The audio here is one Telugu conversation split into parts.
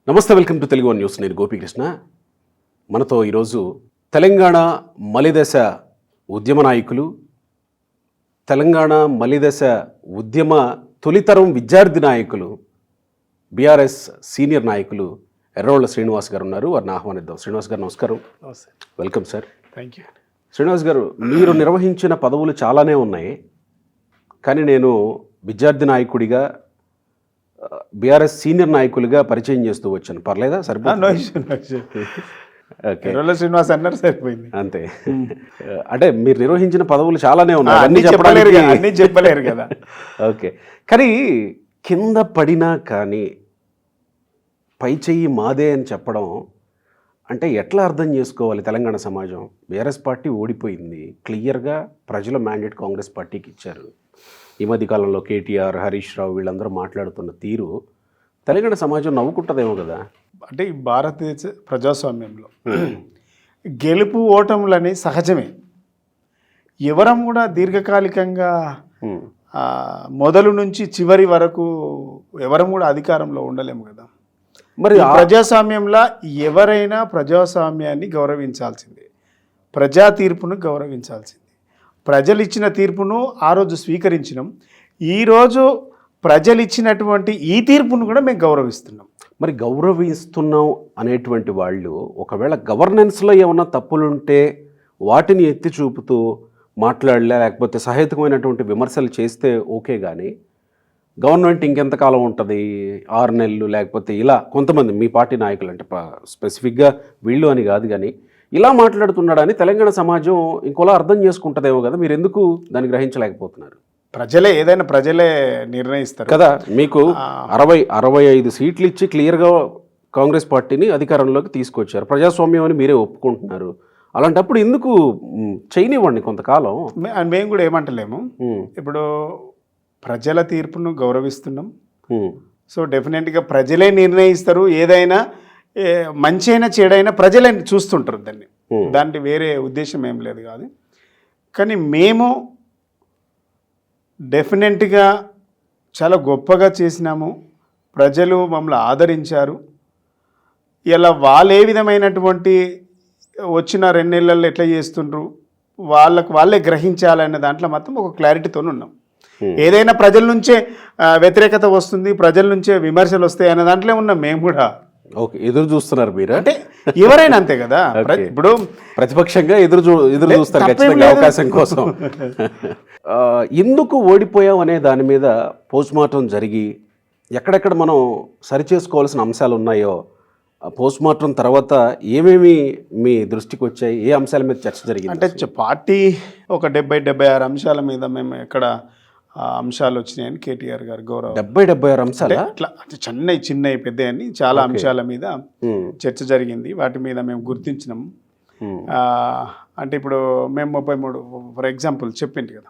నమస్తే, welcome to Telugu one news. నేను గోపీకృష్ణ. మనతో ఈరోజు తెలంగాణ మలిదశ ఉద్యమ నాయకులు, తెలంగాణ మలిదశ ఉద్యమ తొలితరం విద్యార్థి నాయకులు, బీఆర్ఎస్ సీనియర్ నాయకులు ఎర్రోళ్ళ శ్రీనివాస్ గారు ఉన్నారు. వారిని ఆహ్వానిద్దాం. శ్రీనివాస్ గారు నమస్కారం. Welcome sir. Thank you. Srinivas గారు, మీరు నిర్వహించిన పదవులు చాలానే ఉన్నాయి, కానీ నేను విద్యార్థి నాయకుడిగా బీఆర్ఎస్ సీనియర్ నాయకులుగా పరిచయం చేస్తూ వచ్చాను. పర్లేదా? సరిపోతుంది. శ్రీనివాస్ అన్నారు, సరిపోయింది. అంతే. అంటే మీరు నిర్వహించిన పదవులు చాలానే ఉన్నాయి, అన్ని చెప్పలేరు కదా. ఓకే. కానీ కింద పడినా కానీ పై చెయ్యి మాదే అని చెప్పడం అంటే ఎట్లా అర్థం చేసుకోవాలి తెలంగాణ సమాజం? బీఆర్ఎస్ పార్టీ ఓడిపోయింది, క్లియర్గా ప్రజల మ్యాండేట్ కాంగ్రెస్ పార్టీకి ఇచ్చారు. ఈ మధ్య కాలంలో కేటీఆర్, హరీష్ రావు వీళ్ళందరూ మాట్లాడుతున్న తీరు తెలంగాణ సమాజం నవ్వుకుంటుందేమో కదా. అంటే ఈ భారతదేశ ప్రజాస్వామ్యంలో గెలుపు ఓటములని సహజమే. ఎవరం కూడా దీర్ఘకాలికంగా మొదలు నుంచి చివరి వరకు ఎవరం కూడా అధికారంలో ఉండలేము కదా. మరి ప్రజాస్వామ్యంలో ఎవరైనా ప్రజాస్వామ్యాన్ని గౌరవించాల్సిందే, ప్రజా తీర్పును గౌరవించాల్సిందే. ప్రజలు ఇచ్చిన తీర్పును ఆ రోజు స్వీకరించినాం. ఈరోజు ప్రజలు ఇచ్చినటువంటి ఈ తీర్పును కూడా మేము గౌరవిస్తున్నాం. మరి గౌరవిస్తున్నాం అనేటువంటి వాళ్ళు ఒకవేళ గవర్నెన్స్లో ఏమన్నా తప్పులుంటే వాటిని ఎత్తి చూపుతూ మాట్లాడలే, లేకపోతే సహేతుకమైనటువంటి విమర్శలు చేస్తే ఓకే, కానీ గవర్నమెంట్ ఇంకెంతకాలం ఉంటుంది, 6 నెలలు, లేకపోతే ఇలా కొంతమంది మీ పార్టీ నాయకులు, అంటే స్పెసిఫిక్గా వీళ్ళు అని కాదు, కానీ ఇలా మాట్లాడుతున్నాడని తెలంగాణ సమాజం ఇంకోలా అర్థం చేసుకుంటుందేమో కదా. మీరు ఎందుకు దాన్ని గ్రహించలేకపోతున్నారు? ప్రజలే నిర్ణయిస్తారు కదా. మీకు 65 సీట్లు ఇచ్చి క్లియర్గా కాంగ్రెస్ పార్టీని అధికారంలోకి తీసుకొచ్చారు. ప్రజాస్వామ్యం అని మీరే ఒప్పుకుంటున్నారు. అలాంటప్పుడు ఎందుకు చేయనివ్వండి కొంతకాలం. మేము కూడా ఏమంటలేము. ఇప్పుడు ప్రజల తీర్పును గౌరవిస్తున్నాం. సో డెఫినెట్గా ప్రజలే నిర్ణయిస్తారు. ఏదైనా మంచి అయినా చెడైనా ప్రజలే చూస్తుంటారు దాన్ని. దాంట్లో వేరే ఉద్దేశం ఏం లేదు కాదు. కానీ మేము డెఫినెట్గా చాలా గొప్పగా చేసినాము. ప్రజలు మమ్మల్ని ఆదరించారు. ఇలా వాళ్ళు ఏ విధమైనటువంటి వచ్చిన 2 నెలల్లో ఎట్లా చేస్తుండ్రు వాళ్ళే గ్రహించాలనే దాంట్లో మాత్రం ఒక క్లారిటీతో ఉన్నాం. ఏదైనా ప్రజల నుంచే వ్యతిరేకత వస్తుంది, ప్రజల నుంచే విమర్శలు వస్తాయి అనే దాంట్లో ఉన్నాం మేము కూడా. ఓకే, ఎదురు చూస్తున్నారు మీరు. అంటే ఎవరైనా అంతే కదా. ఇప్పుడు ప్రతిపక్షంగా ఎదురు చూస్తారు ఖచ్చితంగా అవకాశం కోసం. ఎందుకు ఓడిపోయాం అనే దాని మీద పోస్ట్మార్టం జరిగి ఎక్కడెక్కడ మనం సరిచేసుకోవాల్సిన అంశాలు ఉన్నాయో, పోస్ట్మార్టం తర్వాత ఏమేమి మీ దృష్టికి వచ్చాయి, ఏ అంశాల మీద చర్చ జరిగింది? అంటే పార్టీ ఒక 70-76 అంశాల మీద మేము ఎక్కడ అంశాలు వచ్చినాయని కేటీఆర్ గారు గౌరవం. 76 అంశాలు అట్లా చిన్న పెద్ద అని చాలా అంశాల మీద చర్చ జరిగింది. వాటి మీద మేము గుర్తించినాము. అంటే ఇప్పుడు మేము 33 ఫర్ ఎగ్జాంపుల్ చెప్పింది కదా,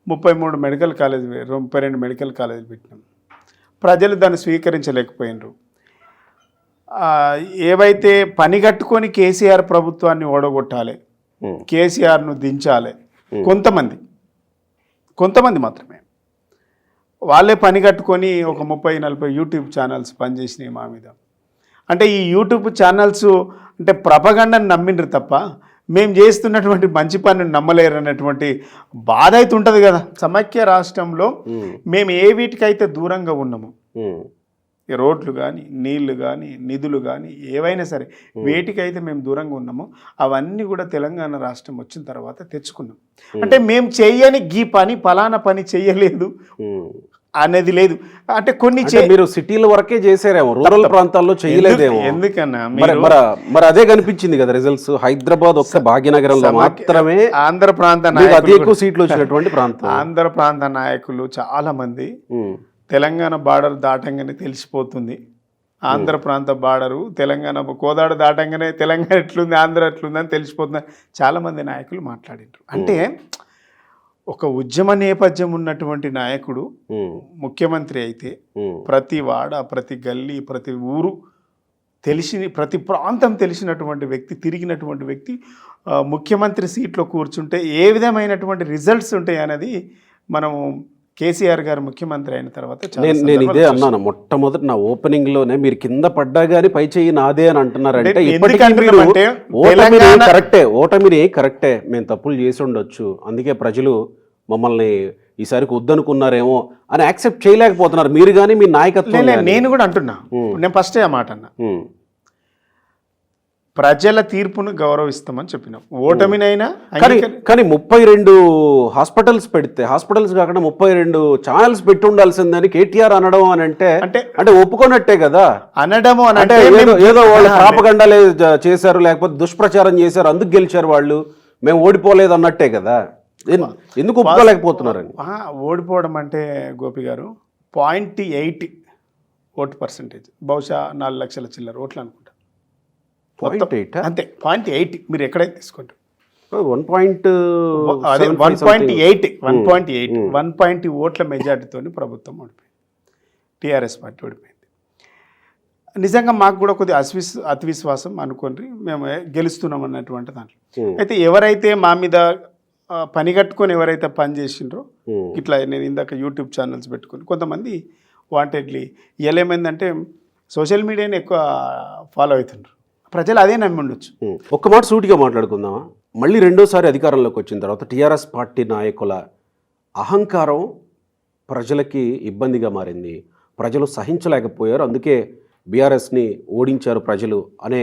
33 మెడికల్ కాలేజ్, 32 మెడికల్ కాలేజీలు పెట్టినాం. ప్రజలు దాన్ని స్వీకరించలేకపోయినరు. ఏవైతే పని కట్టుకొని కేసీఆర్ ప్రభుత్వాన్ని ఓడగొట్టాలి, కేసీఆర్ను దించాలి, కొంతమంది మాత్రమే వాళ్ళే పని కట్టుకొని ఒక 30-40 యూట్యూబ్ ఛానల్స్ పనిచేసినాయి మా మీద. అంటే ఈ యూట్యూబ్ ఛానల్స్ అంటే ప్రపగండని నమ్మిండ్రు తప్ప మేము చేస్తున్నటువంటి మంచి పనిని నమ్మలేరు అన్నటువంటి బాధ అయితే ఉంటుంది కదా. సమైక్య రాష్ట్రంలో మేము ఏ వీటికైతే దూరంగా ఉన్నాము, ఈ రోడ్లు కానీ, నీళ్లు కానీ, నిధులు కానీ, ఏవైనా సరే వేటికైతే మేము దూరంగా ఉన్నామో అవన్నీ కూడా తెలంగాణ రాష్ట్రం వచ్చిన తర్వాత తెచ్చుకున్నాం. అంటే మేము చెయ్యని ఈ పని, ఫలానా పని చెయ్యలేదు అనేది లేదు. అంటే కొన్ని మీరు సిటీల వరకే చేసారేమో, రూరల్ ప్రాంతాల్లో చేయలేదేమో. ఎందుకన్నా మరి అదే కనిపించింది కదా రిజల్ట్స్. హైదరాబాద్ ఒక్క భాగ్యనగరంలో మాత్రమే ఆంధ్ర ప్రాంత ఎక్కువ సీట్లు వచ్చినటువంటి ప్రాంతం. ఆంధ్ర ప్రాంత నాయకులు చాలా మంది తెలంగాణ బార్డర్ దాటంగానే తెలిసిపోతుంది. ఆంధ్ర ప్రాంత బార్డరు తెలంగాణ కోదాడ దాటంగానే తెలంగాణ ఎట్లుంది, ఆంధ్ర ఎట్లుంది అని తెలిసిపోతుంది చాలామంది నాయకులు మాట్లాడిండ్రు. అంటే ఒక ఉద్యమ నేపథ్యం ఉన్నటువంటి నాయకుడు ముఖ్యమంత్రి అయితే ప్రతి వాడ, ప్రతి గల్లీ, ప్రతి ఊరు ప్రతి ప్రాంతం తెలిసినటువంటి వ్యక్తి, తిరిగినటువంటి వ్యక్తి ముఖ్యమంత్రి సీట్లో కూర్చుంటే ఏ విధమైనటువంటి రిజల్ట్స్ ఉంటాయి అనేది మనము కేసీఆర్ గారు ముఖ్యమంత్రి అయిన తర్వాత చాలా నేను సందర్భాలు ఇదే అన్నాను మొట్టమొదటి నా ఓపెనింగ్ లోనే, మీరు కింద పడ్డా గానీ పై చెయ్యి నాదే అని అంటున్నారంటే అంటే ఇప్పటికీ ఎందుకు మీరు అంటున్నామంటే ఓటమిని కరెక్టే, మేము తప్పులు చేసి ఉండొచ్చు, అందుకే ప్రజలు మమ్మల్ని ఈసారికి వద్దనుకున్నారేమో అని యాక్సెప్ట్ చేయలేకపోతున్నారు మీరు కానీ మీ నాయకత్వం లేదు, నేను కూడా అంటున్నా. నేను ఫస్టే ఆ మాట అన్నా, ప్రజల తీర్పును గౌరవిస్తామని చెప్పినాం. ఓటమినైనా కానీ 32 హాస్పిటల్స్ పెడితే, హాస్పిటల్స్ కాకుండా 32 ఛానల్స్ పెట్టి ఉండాల్సిందని కేటీఆర్ అనడం అని అంటే ఒప్పుకున్నట్టే కదా. అనడము అని అంటే ఏదో వాళ్ళు ప్రాపగండాలే చేశారు, లేకపోతే దుష్ప్రచారం చేశారు, అందుకు గెలిచారు వాళ్ళు, మేము ఓడిపోలేదు అన్నట్టే కదా. ఎందుకు ఒప్పుకోలేకపోతున్నారని? ఓడిపోవడం అంటే గోపి గారు 0.8 ఓటు పర్సెంటేజ్, బహుశా 4 లక్షల చిల్లర ఓట్లు అనుకుంటా. 0.8 అంతే, 0.8 మీరు ఎక్కడైతే తీసుకుంటారు 1.8 ఓట్ల మెజార్టీతో ప్రభుత్వం ఓడిపోయింది, టీఆర్ఎస్ పార్టీ ఓడిపోయింది. నిజంగా మాకు కూడా కొద్దిగా అతి విశ్వాసం అనుకోండి, మేము గెలుస్తున్నాం అన్నటువంటి దాంట్లో. అయితే ఎవరైతే మా మీద పని కట్టుకొని ఎవరైతే పని చేసిండ్రో, ఇట్లా నేను ఇందాక యూట్యూబ్ ఛానల్స్ పెట్టుకొని కొంతమంది వాంటెడ్లీ ఏమైందంటే సోషల్ మీడియాని ఎక్కువ ఫాలో అవుతుండ్రు, ప్రజలు అదే నమ్మి ఉండొచ్చు. ఒక్క మాట సూటిగా మాట్లాడుకుందామా? మళ్ళీ రెండోసారి అధికారంలోకి వచ్చిన తర్వాత టీఆర్ఎస్ పార్టీ నాయకుల అహంకారం ప్రజలకి ఇబ్బందిగా మారింది, ప్రజలు సహించలేకపోయారు, అందుకే బీఆర్ఎస్ని ఓడించారు ప్రజలు అనే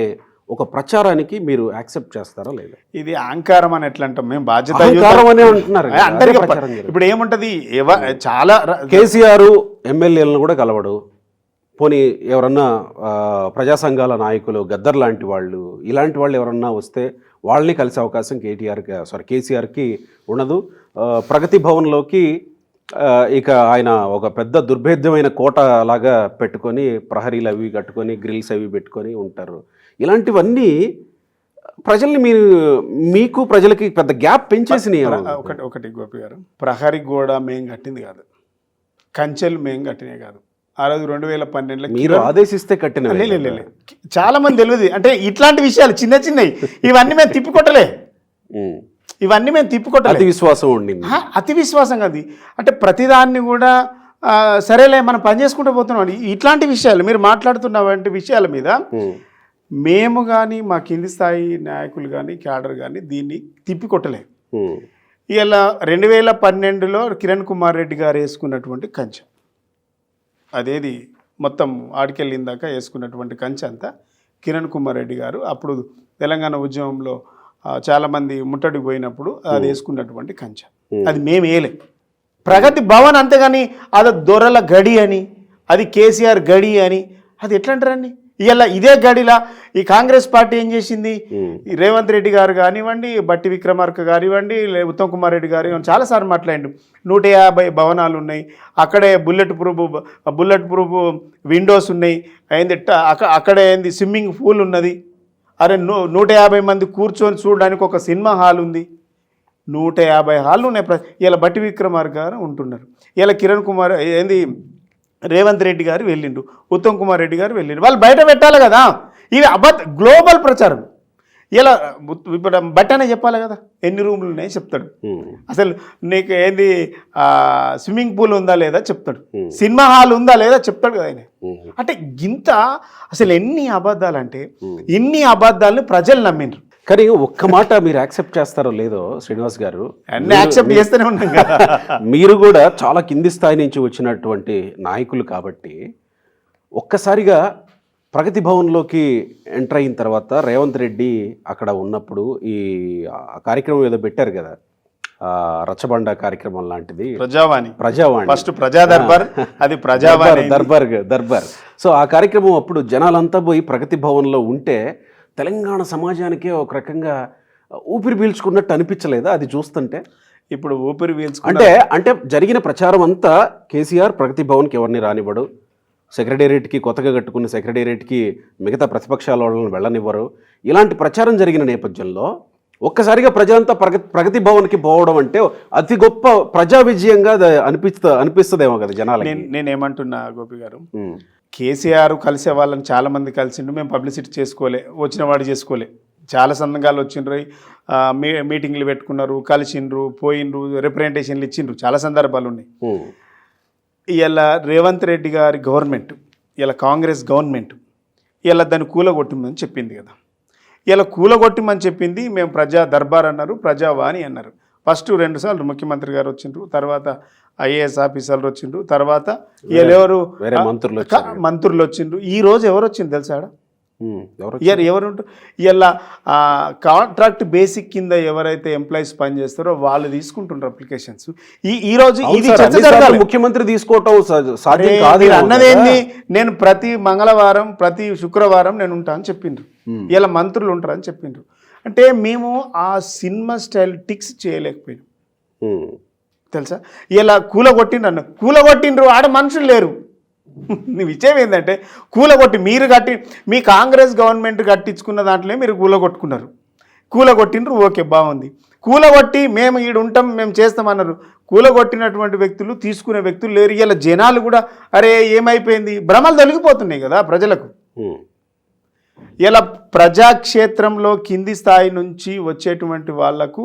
ఒక ప్రచారానికి మీరు యాక్సెప్ట్ చేస్తారా లేదా? ఇది అహంకారం అని ఎట్లా అంటాం మేము, బాధ్యత అంటున్నారు అందరికీ. ఇప్పుడు ఏముంటుంది, చాలా కేసీఆర్ ఎమ్మెల్యేలను కూడా కలవడు, పోనీ ఎవరన్నా ప్రజా సంఘాల నాయకులు గద్దర్ లాంటి వాళ్ళు, ఇలాంటి వాళ్ళు ఎవరన్నా వస్తే వాళ్ళని కలిసే అవకాశం కేసీఆర్కి ఉండదు. ప్రగతి భవన్లోకి ఇక ఆయన ఒక పెద్ద దుర్భేద్యమైన కోట లాగా పెట్టుకొని, ప్రహరీలు అవి కట్టుకొని, గ్రిల్స్ అవి పెట్టుకొని ఉంటారు. ఇలాంటివన్నీ ప్రజల్ని మీకు ప్రజలకి పెద్ద గ్యాప్ పెంచేసినాయి. ఒకటి గోపి గారు, ప్రహరీ గోడ మేము కట్టింది కాదు, కంచెలు మేము కట్టినవి కాదు. ఆ రోజు 2012లో మీరు ఆదేశిస్తే కట్టిన చాలా మంది తెలియదు. అంటే ఇట్లాంటి విషయాలు చిన్న చిన్నవి ఇవన్నీ మేము తిప్పికొట్టలే, అతి విశ్వాసం ఉండింది. అతి విశ్వాసం కాదు, అంటే ప్రతిదాన్ని కూడా సరేలే మనం పని చేసుకుంటూ పోతున్నాం. ఇట్లాంటి విషయాలు మీరు మాట్లాడుతున్నటువంటి విషయాల మీద మేము కానీ మా కింది స్థాయి నాయకులు కానీ క్యాడర్ కానీ దీన్ని తిప్పికొట్టలే. ఇలా 2012లో కిరణ్ కుమార్ రెడ్డి గారు వేసుకున్నటువంటి కంచె, అదేది మొత్తం ఆడికెళ్ళిందాక వేసుకున్నటువంటి కంచె అంతా కిరణ్ కుమార్ రెడ్డి గారు అప్పుడు తెలంగాణ ఉద్యమంలో చాలామంది ముట్టడికి పోయినప్పుడు అది వేసుకున్నటువంటి కంచె, అది మేము వేయలే. ప్రగతి భవన్ అంతేగాని అది దొరల గడి అని, అది కేసీఆర్ గడి అని, అది ఎట్లా అంటారండి? ఇలా ఇదే గడిలా ఈ కాంగ్రెస్ పార్టీ ఏం చేసింది, రేవంత్ రెడ్డి గారు కానివ్వండి, బట్టి విక్రమార్క కానివ్వండి, ఉత్తమ్ కుమార్ రెడ్డి గారు చాలాసార్లు మాట్లాడిండు, 150 భవనాలు ఉన్నాయి, అక్కడే బుల్లెట్ ప్రూఫ్ విండోస్ ఉన్నాయి, అయింది అక్కడే ఏంది స్విమ్మింగ్ పూల్ ఉన్నది, అరే 150 మంది కూర్చొని చూడడానికి ఒక సినిమా హాల్ ఉంది, 150 హాళ్ళు ఉన్నాయి. ఇలా బట్టి విక్రమార్క గారు ఉంటున్నారు, ఇలా కిరణ్ కుమార్ ఏంది రేవంత్ రెడ్డి గారు వెళ్ళిండు, ఉత్తమ్ కుమార్ రెడ్డి గారు వెళ్ళిండు, వాళ్ళు బయట పెట్టాలి కదా. ఇవి గ్లోబల్ ప్రచారం. ఇలా ఇప్పుడు బట్టనే చెప్పాలి కదా, ఎన్ని రూమ్లు ఉన్నాయి చెప్తాడు, అసలు నీకు ఏంది స్విమ్మింగ్ పూల్ ఉందా లేదా చెప్తాడు, సినిమా హాల్ ఉందా లేదా చెప్తాడు కదా ఆయన. అంటే ఇంత అసలు ఎన్ని అబద్ధాలు అంటే ఇన్ని అబద్ధాలను ప్రజలు నమ్మిండ్రు. కానీ ఒక్క మాట మీరు యాక్సెప్ట్ చేస్తారో లేదో శ్రీనివాస్ గారు, అన్నీ యాక్సెప్ట్ చేస్తూనే ఉన్నాం కదా. మీరు కూడా చాలా కింది స్థాయి నుంచి వచ్చినటువంటి నాయకులు కాబట్టి ఒక్కసారిగా ప్రగతి భవన్లోకి ఎంటర్ అయిన తర్వాత రేవంత్ రెడ్డి అక్కడ ఉన్నప్పుడు ఈ కార్యక్రమం ఏదో పెట్టారు కదా, రచ్చబండ కార్యక్రమం లాంటిది, ప్రజావాణి ఫస్ట్ ప్రజా దర్బార్, అది ప్రజావాణి దర్బార్. సో ఆ కార్యక్రమం అప్పుడు జనాలంతా పోయి ప్రగతి భవన్లో ఉంటే తెలంగాణ సమాజానికే ఒక రకంగా ఊపిరి పీల్చుకున్నట్టు అనిపించలేదా అది చూస్తుంటే? ఇప్పుడు ఊపిరి పీల్చుకు అంటే జరిగిన ప్రచారం అంతా కేసీఆర్ ప్రగతి భవన్కి ఎవరిని రానివ్వడు, సెక్రటేరియట్కి కొత్తగా కట్టుకున్న సెక్రటేరియట్కి మిగతా ప్రతిపక్షాల వాళ్ళని వెళ్ళనివ్వరు, ఇలాంటి ప్రచారం జరిగిన నేపథ్యంలో ఒక్కసారిగా ప్రజలంతా ప్రగతి భవన్కి పోవడం అంటే అతి గొప్ప ప్రజా విజయంగా అనిపిస్తుందేమో కదా జనాలకి. నేనేమంటున్నా గోపి గారు, కేసీఆర్ కలిసే వాళ్ళని చాలామంది కలిసిండు, మేము పబ్లిసిటీ చేసుకోలే, వచ్చిన వాడు చేసుకోలే, చాలా సంఘాలు వచ్చిండ్రు, మీటింగ్లు పెట్టుకున్నారు, కలిసిండ్రు, పోయిండ్రు, రిప్రజెంటేషన్లు ఇచ్చిండ్రు, చాలా సందర్భాలు ఉన్నాయి. ఇలా రేవంత్ రెడ్డి గారి గవర్నమెంట్, ఇలా కాంగ్రెస్ గవర్నమెంట్ ఇలా దాన్ని కూలగొట్టమని చెప్పింది కదా. ఇలా కూలగొట్టమని చెప్పింది. మేము ప్రజా దర్బార్ అన్నారు, ప్రజావాణి అన్నారు. ఫస్ట్ 2 సార్లు ముఖ్యమంత్రి గారు వచ్చిండ్రు, తర్వాత ఐఏఎస్ ఆఫీసర్లు వచ్చిండ్రు, తర్వాత ఎవరు మంత్రులు వచ్చిండ్రు. ఈ రోజు ఎవరు వచ్చింది తెలుసా? ఎవరు ఇలా కాంట్రాక్ట్ బేసిక్ కింద ఎవరైతే ఎంప్లాయీస్ పనిచేస్తారో వాళ్ళు తీసుకుంటున్నారు అప్లికేషన్స్. ఈ రోజు ఇది ముఖ్యమంత్రి తీసుకోవటం సాధ్యం కాదు అన్నదేంది. నేను ప్రతి మంగళవారం ప్రతి శుక్రవారం నేను ఉంటా అని చెప్పిండ్రు. ఇలా మంత్రులు ఉంటారని చెప్పిండ్రు. అంటే మేము ఆ సినిమా స్టైల్ టిక్స్ చేయలేకపోయినాం తెలుసా. ఇలా కూలగొట్టిండ్రు, ఆడ మనుషులు లేరు. విషయం ఏంటంటే కూలగొట్టి మీరు మీ కాంగ్రెస్ గవర్నమెంట్ కట్టించుకున్న దాంట్లో మీరు కూలగొట్టిండ్రు. ఓకే, బాగుంది. కూలగొట్టి మేము ఈడు ఉంటాం, మేము చేస్తామన్నారు. కూలగొట్టినటువంటి వ్యక్తులు, తీసుకునే వ్యక్తులు లేరు. ఇలా జనాలు కూడా అరే ఏమైపోయింది, భ్రమలు తొలగిపోతున్నాయి కదా ప్రజలకు. ఇలా ప్రజాక్షేత్రంలో కింది స్థాయి నుంచి వచ్చేటువంటి వాళ్లకు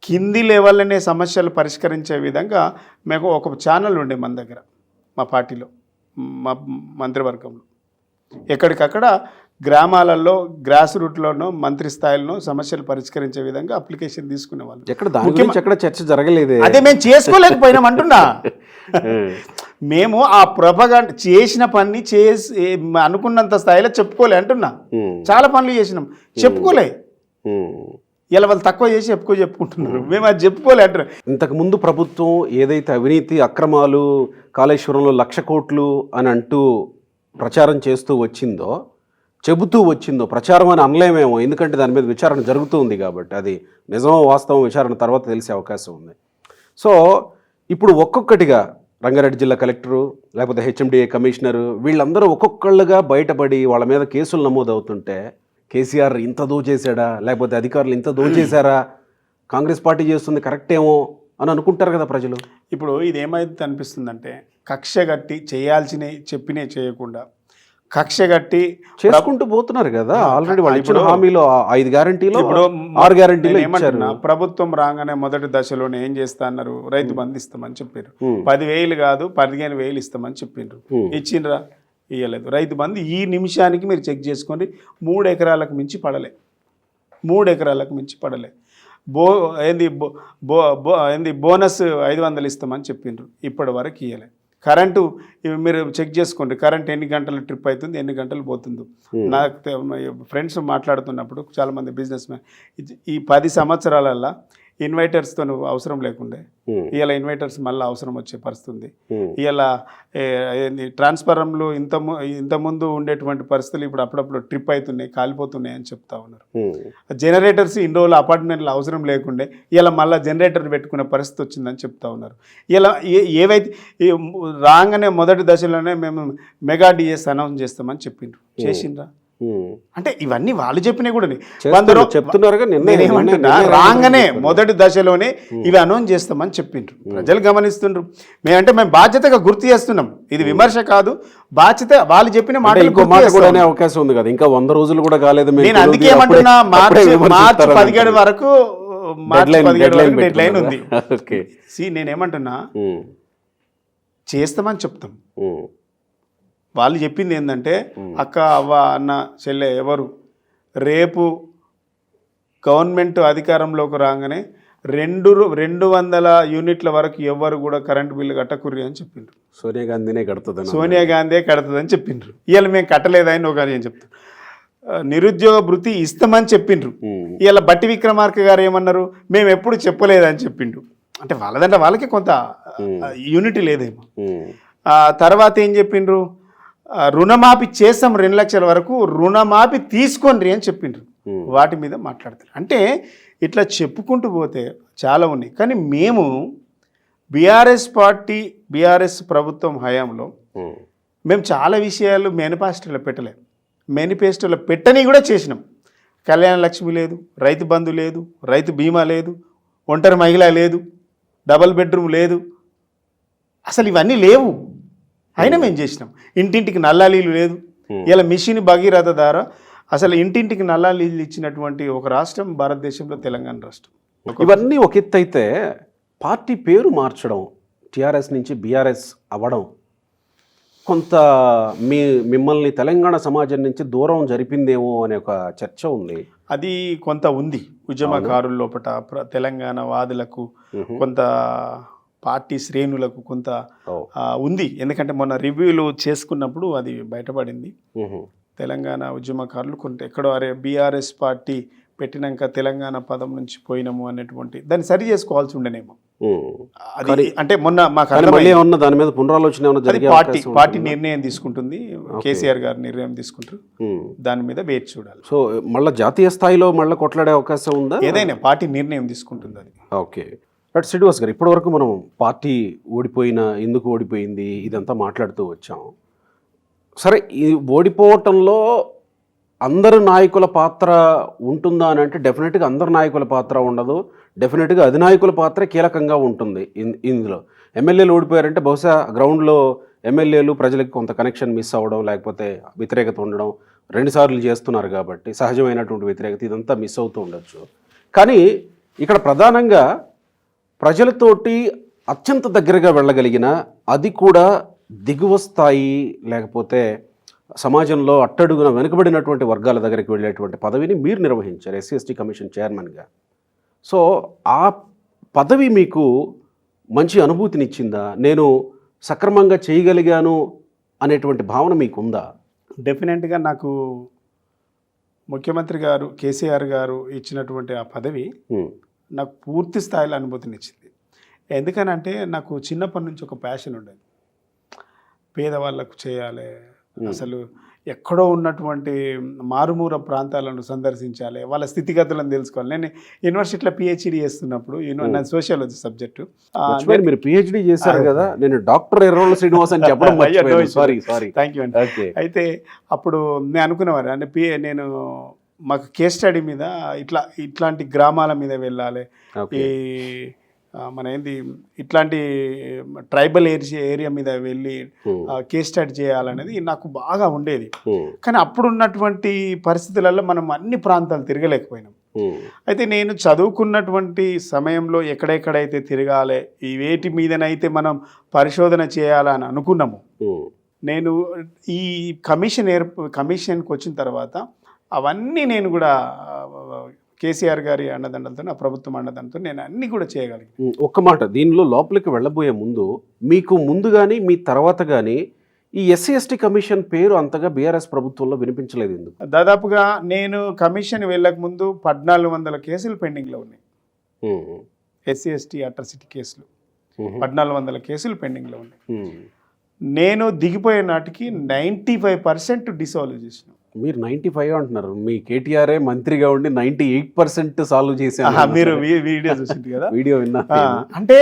కింది లెవెల్లోనే సమస్యలు పరిష్కరించే విధంగా మేము ఒక ఛానల్ ఉండే మన దగ్గర, మా పార్టీలో, మా మంత్రివర్గంలో. ఎక్కడికక్కడ గ్రామాలలో గ్రాస్ రూట్లోనో మంత్రి స్థాయిలోనో సమస్యలు పరిష్కరించే విధంగా అప్లికేషన్ తీసుకునేవాళ్ళు. ఎక్కడ చర్చ జరగలేదు. అదే మేము చేసుకోలేకపోయినాం అంటున్నా. మేము ఆ ప్రొపగండ చేసిన పని అనుకున్నంత స్థాయిలో చెప్పుకోలే అంటున్నా. చాలా పనులు చేసినాం, చెప్పుకోలే. ఇలా వాళ్ళు తక్కువ చేసి చెప్పుకుంటున్నారు, మేము అది చెప్పుకోలే అంటారు. ఇంతకుముందు ప్రభుత్వం ఏదైతే అవినీతి అక్రమాలు కాళేశ్వరంలో 1,00,000 కోట్లు అని అంటూ ప్రచారం చేస్తూ వచ్చిందో, చెబుతూ వచ్చిందో, ప్రచారం అని అనలేమేమో, ఎందుకంటే దాని మీద విచారణ జరుగుతూ ఉంది కాబట్టి, అది నిజమో వాస్తవం విచారణ తర్వాత తెలిసే అవకాశం ఉంది. సో ఇప్పుడు ఒక్కొక్కటిగా రంగారెడ్డి జిల్లా కలెక్టరు, లేకపోతే హెచ్ఎండిఏ కమిషనరు, వీళ్ళందరూ ఒక్కొక్కళ్ళుగా బయటపడి వాళ్ళ మీద కేసులు నమోదవుతుంటే, కేసీఆర్ ఇంత దోచేశాడా, లేకపోతే అధికారులు ఇంత దోచేశారా, కాంగ్రెస్ పార్టీ చేస్తుంది కరెక్టేమో అని అనుకుంటారు కదా ప్రజలు. ఇప్పుడు ఇది ఏమైతే అనిపిస్తుందంటే, కక్ష కట్టి చేయాల్సినవి చెప్పినే చేయకుండా కక్ష కట్టి చేసుకుంటూ పోతున్నారు కదా. ఆల్రెడీ వాళ్ళు ఇచ్చిన హామీలో 5 గ్యారంటీలో 6 గ్యారంటీలు ఏమంటున్నా, ప్రభుత్వం రాగానే మొదటి దశలోనే ఏం చేస్తా అన్నారు, రైతు బంధు ఇస్తామని చెప్పారు. 10,000 కాదు 15,000 ఇస్తామని చెప్పిండ్రు. ఇచ్చిండ్రా? ఇవ్వలేదు. రైతు బంధు ఈ నిమిషానికి మీరు చెక్ చేసుకోండి, 3 ఎకరాలకు మించి పడలే. 3 ఎకరాలకు మించి పడలే. ఏంది బోనస్ 500 ఇస్తామని చెప్పిండ్రు, ఇప్పటి వరకు ఇవ్వలే. కరెంటు మీరు చెక్ చేసుకోండి, కరెంట్ ఎన్ని గంటల ట్రిప్ అవుతుంది, ఎన్ని గంటలు పోతుందో. నాకు ఫ్రెండ్స్ మాట్లాడుతున్నప్పుడు చాలామంది బిజినెస్ మ్యాన్, ఈ 10 సంవత్సరాలల్లో ఇన్వర్టర్స్తో అవసరం లేకుండే, ఇవాళ ఇన్వర్టర్స్ మళ్ళీ అవసరం వచ్చే పరిస్థితుంది. ఇవాళ ట్రాన్స్ఫార్మర్లు ఇంతకుముందు ఉండేటువంటి పరిస్థితులు ఇప్పుడు అప్పుడప్పుడు ట్రిప్ అవుతున్నాయి, కాలిపోతున్నాయి అని చెప్తా ఉన్నారు. జనరేటర్స్ ఇన్ని రోజులు అపార్ట్మెంట్లు అవసరం లేకుండే, ఇలా మళ్ళీ జనరేటర్ పెట్టుకునే పరిస్థితి వచ్చిందని చెప్తా ఉన్నారు. ఇలా ఏవైతే రాగానే మొదటి దశలోనే మేము మెగా డిఎస్ అనౌన్స్ చేస్తామని చెప్పిండ్రు, చేసిండ్రా? అంటే ఇవన్నీ వాళ్ళు చెప్పినవి కూడా చెప్తున్నారు. రాగానే మొదటి దశలోనే ఇవి అనౌన్స్ చేస్తామని చెప్పిండ్రు. ప్రజలు గమనిస్తుండ్రు. మేము బాధ్యతగా గుర్తు చేస్తున్నాం, ఇది విమర్శ కాదు, బాధ్యత. వాళ్ళు చెప్పిన మాటలు అవకాశం ఉంది కదా, ఇంకా 100 రోజులు కూడా కాలేదు. నేను అందుకే ఏమంటున్నా, మార్చి 17 వరకు డెడ్ లైన్ ఉంది. నేనేమంటున్నా, చేస్తామని చెప్తాం. వాళ్ళు చెప్పింది ఏంటంటే, అక్క అవ్వ అన్న చెల్లె ఎవరు రేపు గవర్నమెంట్ అధికారంలోకి రాగానే 200 యూనిట్ల వరకు ఎవరు కూడా కరెంటు బిల్లు కట్టకుర్రి అని చెప్పిండ్రు. సోనియా గాంధీనే కడుతుందని చెప్పిండ్రు. ఇవాళ మేము కట్టలేదని ఒక అని చెప్తారు. నిరుద్యోగ భృతి ఇస్తామని చెప్పిండ్రు. ఇవాళ బట్టి విక్రమార్క గారు ఏమన్నారు, మేము ఎప్పుడు చెప్పలేదని చెప్పిండ్రు. అంటే వాళ్ళదంటే వాళ్ళకి కొంత యూనిటీ లేదేమో. తర్వాత ఏం చెప్పిండ్రు, రుణమాఫీ చేస్తాం 2 లక్షల వరకు, రుణమాఫీ తీసుకోండి అని చెప్పిండ్రు. వాటి మీద మాట్లాడతారు. అంటే ఇట్లా చెప్పుకుంటూ పోతే చాలా ఉన్నాయి. కానీ మేము బీఆర్ఎస్ ప్రభుత్వం హయాంలో మేము చాలా విషయాలు మేనిఫెస్టోలో పెట్టలేము. మేనిఫెస్టోలో పెట్టని కూడా చేసినాం. కళ్యాణ లక్ష్మి లేదు, రైతు బంధు లేదు, రైతు బీమా లేదు, ఒంటరి మహిళ లేదు, డబుల్ బెడ్రూమ్ లేదు, అసలు ఇవన్నీ లేవు. అయినా మేము చేసినాం. ఇంటింటికి నల్లాలీలు లేదు. ఇలా మిషన్ భగీరథ ద్వారా అసలు ఇంటింటికి నల్లాలు నీళ్ళు ఇచ్చినటువంటి ఒక రాష్ట్రం భారతదేశంలో తెలంగాణ రాష్ట్రం. ఇవన్నీ ఒక ఎత్తు అయితే పార్టీ పేరు మార్చడం, టీఆర్ఎస్ నుంచి బీఆర్ఎస్ అవ్వడం కొంత మిమ్మల్ని తెలంగాణ సమాజం నుంచి దూరం జరిపిందేమో అనే ఒక చర్చ ఉంది. అది కొంత ఉంది ఉద్యమకారుల లోపల, తెలంగాణ వాదులకు, కొంత పార్టీ శ్రేణులకు కొంత ఉంది. ఎందుకంటే మొన్న రివ్యూలు చేసుకున్నప్పుడు అది బయటపడింది. తెలంగాణ ఉద్యమకారులు కొంత ఎక్కడో అరే బీఆర్ఎస్ పార్టీ పెట్టినాక తెలంగాణ పదం నుంచి పోయినాము అనేటువంటి దాన్ని సరి చేసుకోవాల్సి ఉండేనేమో. అది అంటే మొన్న మాకు దాని మీద పునరాలోచన పార్టీ నిర్ణయం తీసుకుంటుంది, కేసీఆర్ గారు నిర్ణయం తీసుకుంటారు, దాని మీద వేచి చూడాలి. సో మళ్ళీ జాతీయ స్థాయిలో మళ్ళీ కొట్లాడే అవకాశం ఉందా? ఏదైనా పార్టీ నిర్ణయం తీసుకుంటుంది అది. ఓకే బట్ శ్రీనివాస్ గారు, ఇప్పటివరకు మనం పార్టీ ఎందుకు ఓడిపోయింది ఇదంతా మాట్లాడుతూ వచ్చాం. సరే, ఈ ఓడిపోవటంలో అందరు నాయకుల పాత్ర ఉంటుందా అని అంటే డెఫినెట్గా అందరు నాయకుల పాత్ర ఉండదు. డెఫినెట్గా అధినాయకుల పాత్ర కీలకంగా ఉంటుంది ఇందులో. ఎమ్మెల్యేలు ఓడిపోయారంటే బహుశా గ్రౌండ్లో ఎమ్మెల్యేలు ప్రజలకు కొంత కనెక్షన్ మిస్ అవ్వడం, లేకపోతే వ్యతిరేకత ఉండడం, 2 సార్లు చేస్తున్నారు కాబట్టి సహజమైనటువంటి వ్యతిరేకత ఇదంతా మిస్ అవుతూ ఉండొచ్చు. కానీ ఇక్కడ ప్రధానంగా ప్రజలతోటి అత్యంత దగ్గరగా వెళ్ళగలిగిన, అది కూడా దిగువ స్థాయి లేకపోతే సమాజంలో అట్టడుగున వెనుకబడినటువంటి వర్గాల దగ్గరికి వెళ్ళేటువంటి పదవిని మీరు నిర్వహించారు SC కమిషన్ చైర్మన్గా. సో ఆ పదవి మీకు మంచి అనుభూతినిచ్చిందా? నేను సక్రమంగా చేయగలిగాను అనేటువంటి భావన మీకుందా? డెఫినెట్గా నాకు ముఖ్యమంత్రి గారు కేసీఆర్ గారు ఇచ్చినటువంటి ఆ పదవి నాకు పూర్తి స్థాయిలో అనుభూతినిచ్చింది. ఎందుకనంటే నాకు చిన్నప్పటి నుంచి ఒక ప్యాషన్ ఉండేది, పేదవాళ్ళకు చేయాలి, అసలు ఎక్కడో ఉన్నటువంటి మారుమూల ప్రాంతాలను సందర్శించాలి, వాళ్ళ స్థితిగతులను తెలుసుకోవాలి. నేను యూనివర్సిటీలో PhD చేస్తున్నప్పుడు నా సోషియాలజీ సబ్జెక్టు. మీరు PhD చేశారు కదా, నేను డాక్టర్ ఎర్రోళ్ళ శ్రీనివాస్ అని చెప్పడం సారీ. థ్యాంక్ యూ అండి. అయితే అప్పుడు నేను అనుకునేవారు అంటే నేను మాకు కేస్ స్టడీ మీద ఇట్లాంటి గ్రామాల మీద వెళ్ళాలి, ఈ మన ఇట్లాంటి ట్రైబల్ ఏరియా మీద వెళ్ళి కేస్ స్టడీ చేయాలనేది నాకు బాగా ఉండేది. కానీ అప్పుడున్నటువంటి పరిస్థితులలో మనం అన్ని ప్రాంతాలు తిరగలేకపోయినాం. అయితే నేను చదువుకున్నటువంటి సమయంలో ఎక్కడెక్కడైతే తిరగాలి, ఈ వేటి మీదనైతే మనం పరిశోధన చేయాలని అనుకున్నాము, నేను ఈ కమిషన్కి వచ్చిన తర్వాత అవన్నీ నేను కూడా కేసీఆర్ గారి అండదండలతో, నా ప్రభుత్వం అండదండలతో నేను అన్నీ కూడా చేయగలిగాను. ఒక్క మాట, దీనిలో లోపలికి వెళ్ళబోయే ముందు మీకు ముందు కానీ మీ తర్వాత కానీ ఈ SC కమిషన్ పేరు అంతగా బీఆర్ఎస్ ప్రభుత్వంలో వినిపించలేదు ఎందుకు? దాదాపుగా నేను కమిషన్ వెళ్ళక ముందు 1400 కేసులు పెండింగ్లో ఉన్నాయి. SC అట్రాసిటీ కేసులు 1400 కేసులు పెండింగ్లో ఉన్నాయి. నేను దిగిపోయే నాటికి 95% డిసాల్వ్ చేసిన. మీరు 95 అంటున్నారు, మీ KTR మంత్రిగా ఉండి 98% సాల్వ్ చేశారు. మీరు వీడియో చూసింది కదా, వీడియో విన్నా. అంటే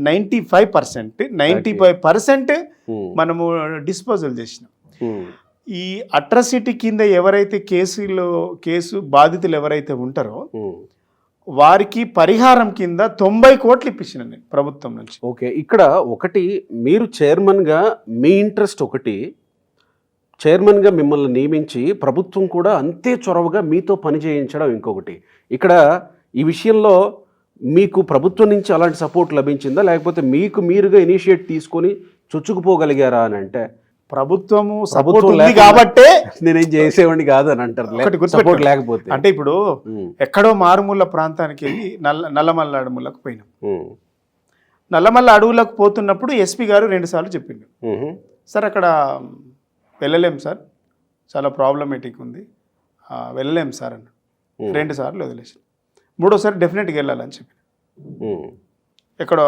95% మనము డిస్పోజల్ చేసినాం. ఈ అట్రాసిటీ కింద ఎవరైతే కేసు బాధితులు ఎవరైతే ఉంటారో వారికి పరిహారం కింద 90 కోట్లు ఇప్పించిన నేను ప్రభుత్వం నుంచి. ఓకే, ఇక్కడ ఒకటి మీరు చైర్మన్గా మీ ఇంట్రెస్ట్ ఒకటి, చైర్మన్గా మిమ్మల్ని నియమించి ప్రభుత్వం కూడా అంతే చొరవగా మీతో పని చేయించడం ఇంకొకటి. ఇక్కడ ఈ విషయంలో మీకు ప్రభుత్వం నుంచి అలాంటి సపోర్ట్ లభించిందా, లేకపోతే మీకు మీరుగా ఇనిషియేట్ తీసుకొని చొచ్చుకుపోగలిగారా అని అంటే? ప్రభుత్వము సపోర్ట్ ఉంది కాబట్టే నేనేం చేసేవాడిని కాదు అని అంటారు, సపోర్ట్ లేకపోతే. అంటే ఇప్పుడు ఎక్కడో మారుమూల ప్రాంతానికి వెళ్ళి నల్లమల్ల అడవులకు పోయినాం. నల్లమల్ల అడవులకు పోతున్నప్పుడు SP గారు 2 సార్లు చెప్పిండు, సార్ అక్కడ వెళ్ళలేం సార్, చాలా ప్రాబ్లమేటిక్ ఉంది, వెళ్ళలేం సార్ అన్న. 2 సార్లు వదిలేసి 3ఓసారి డెఫినెట్గా వెళ్ళాలని చెప్పి, ఇక్కడ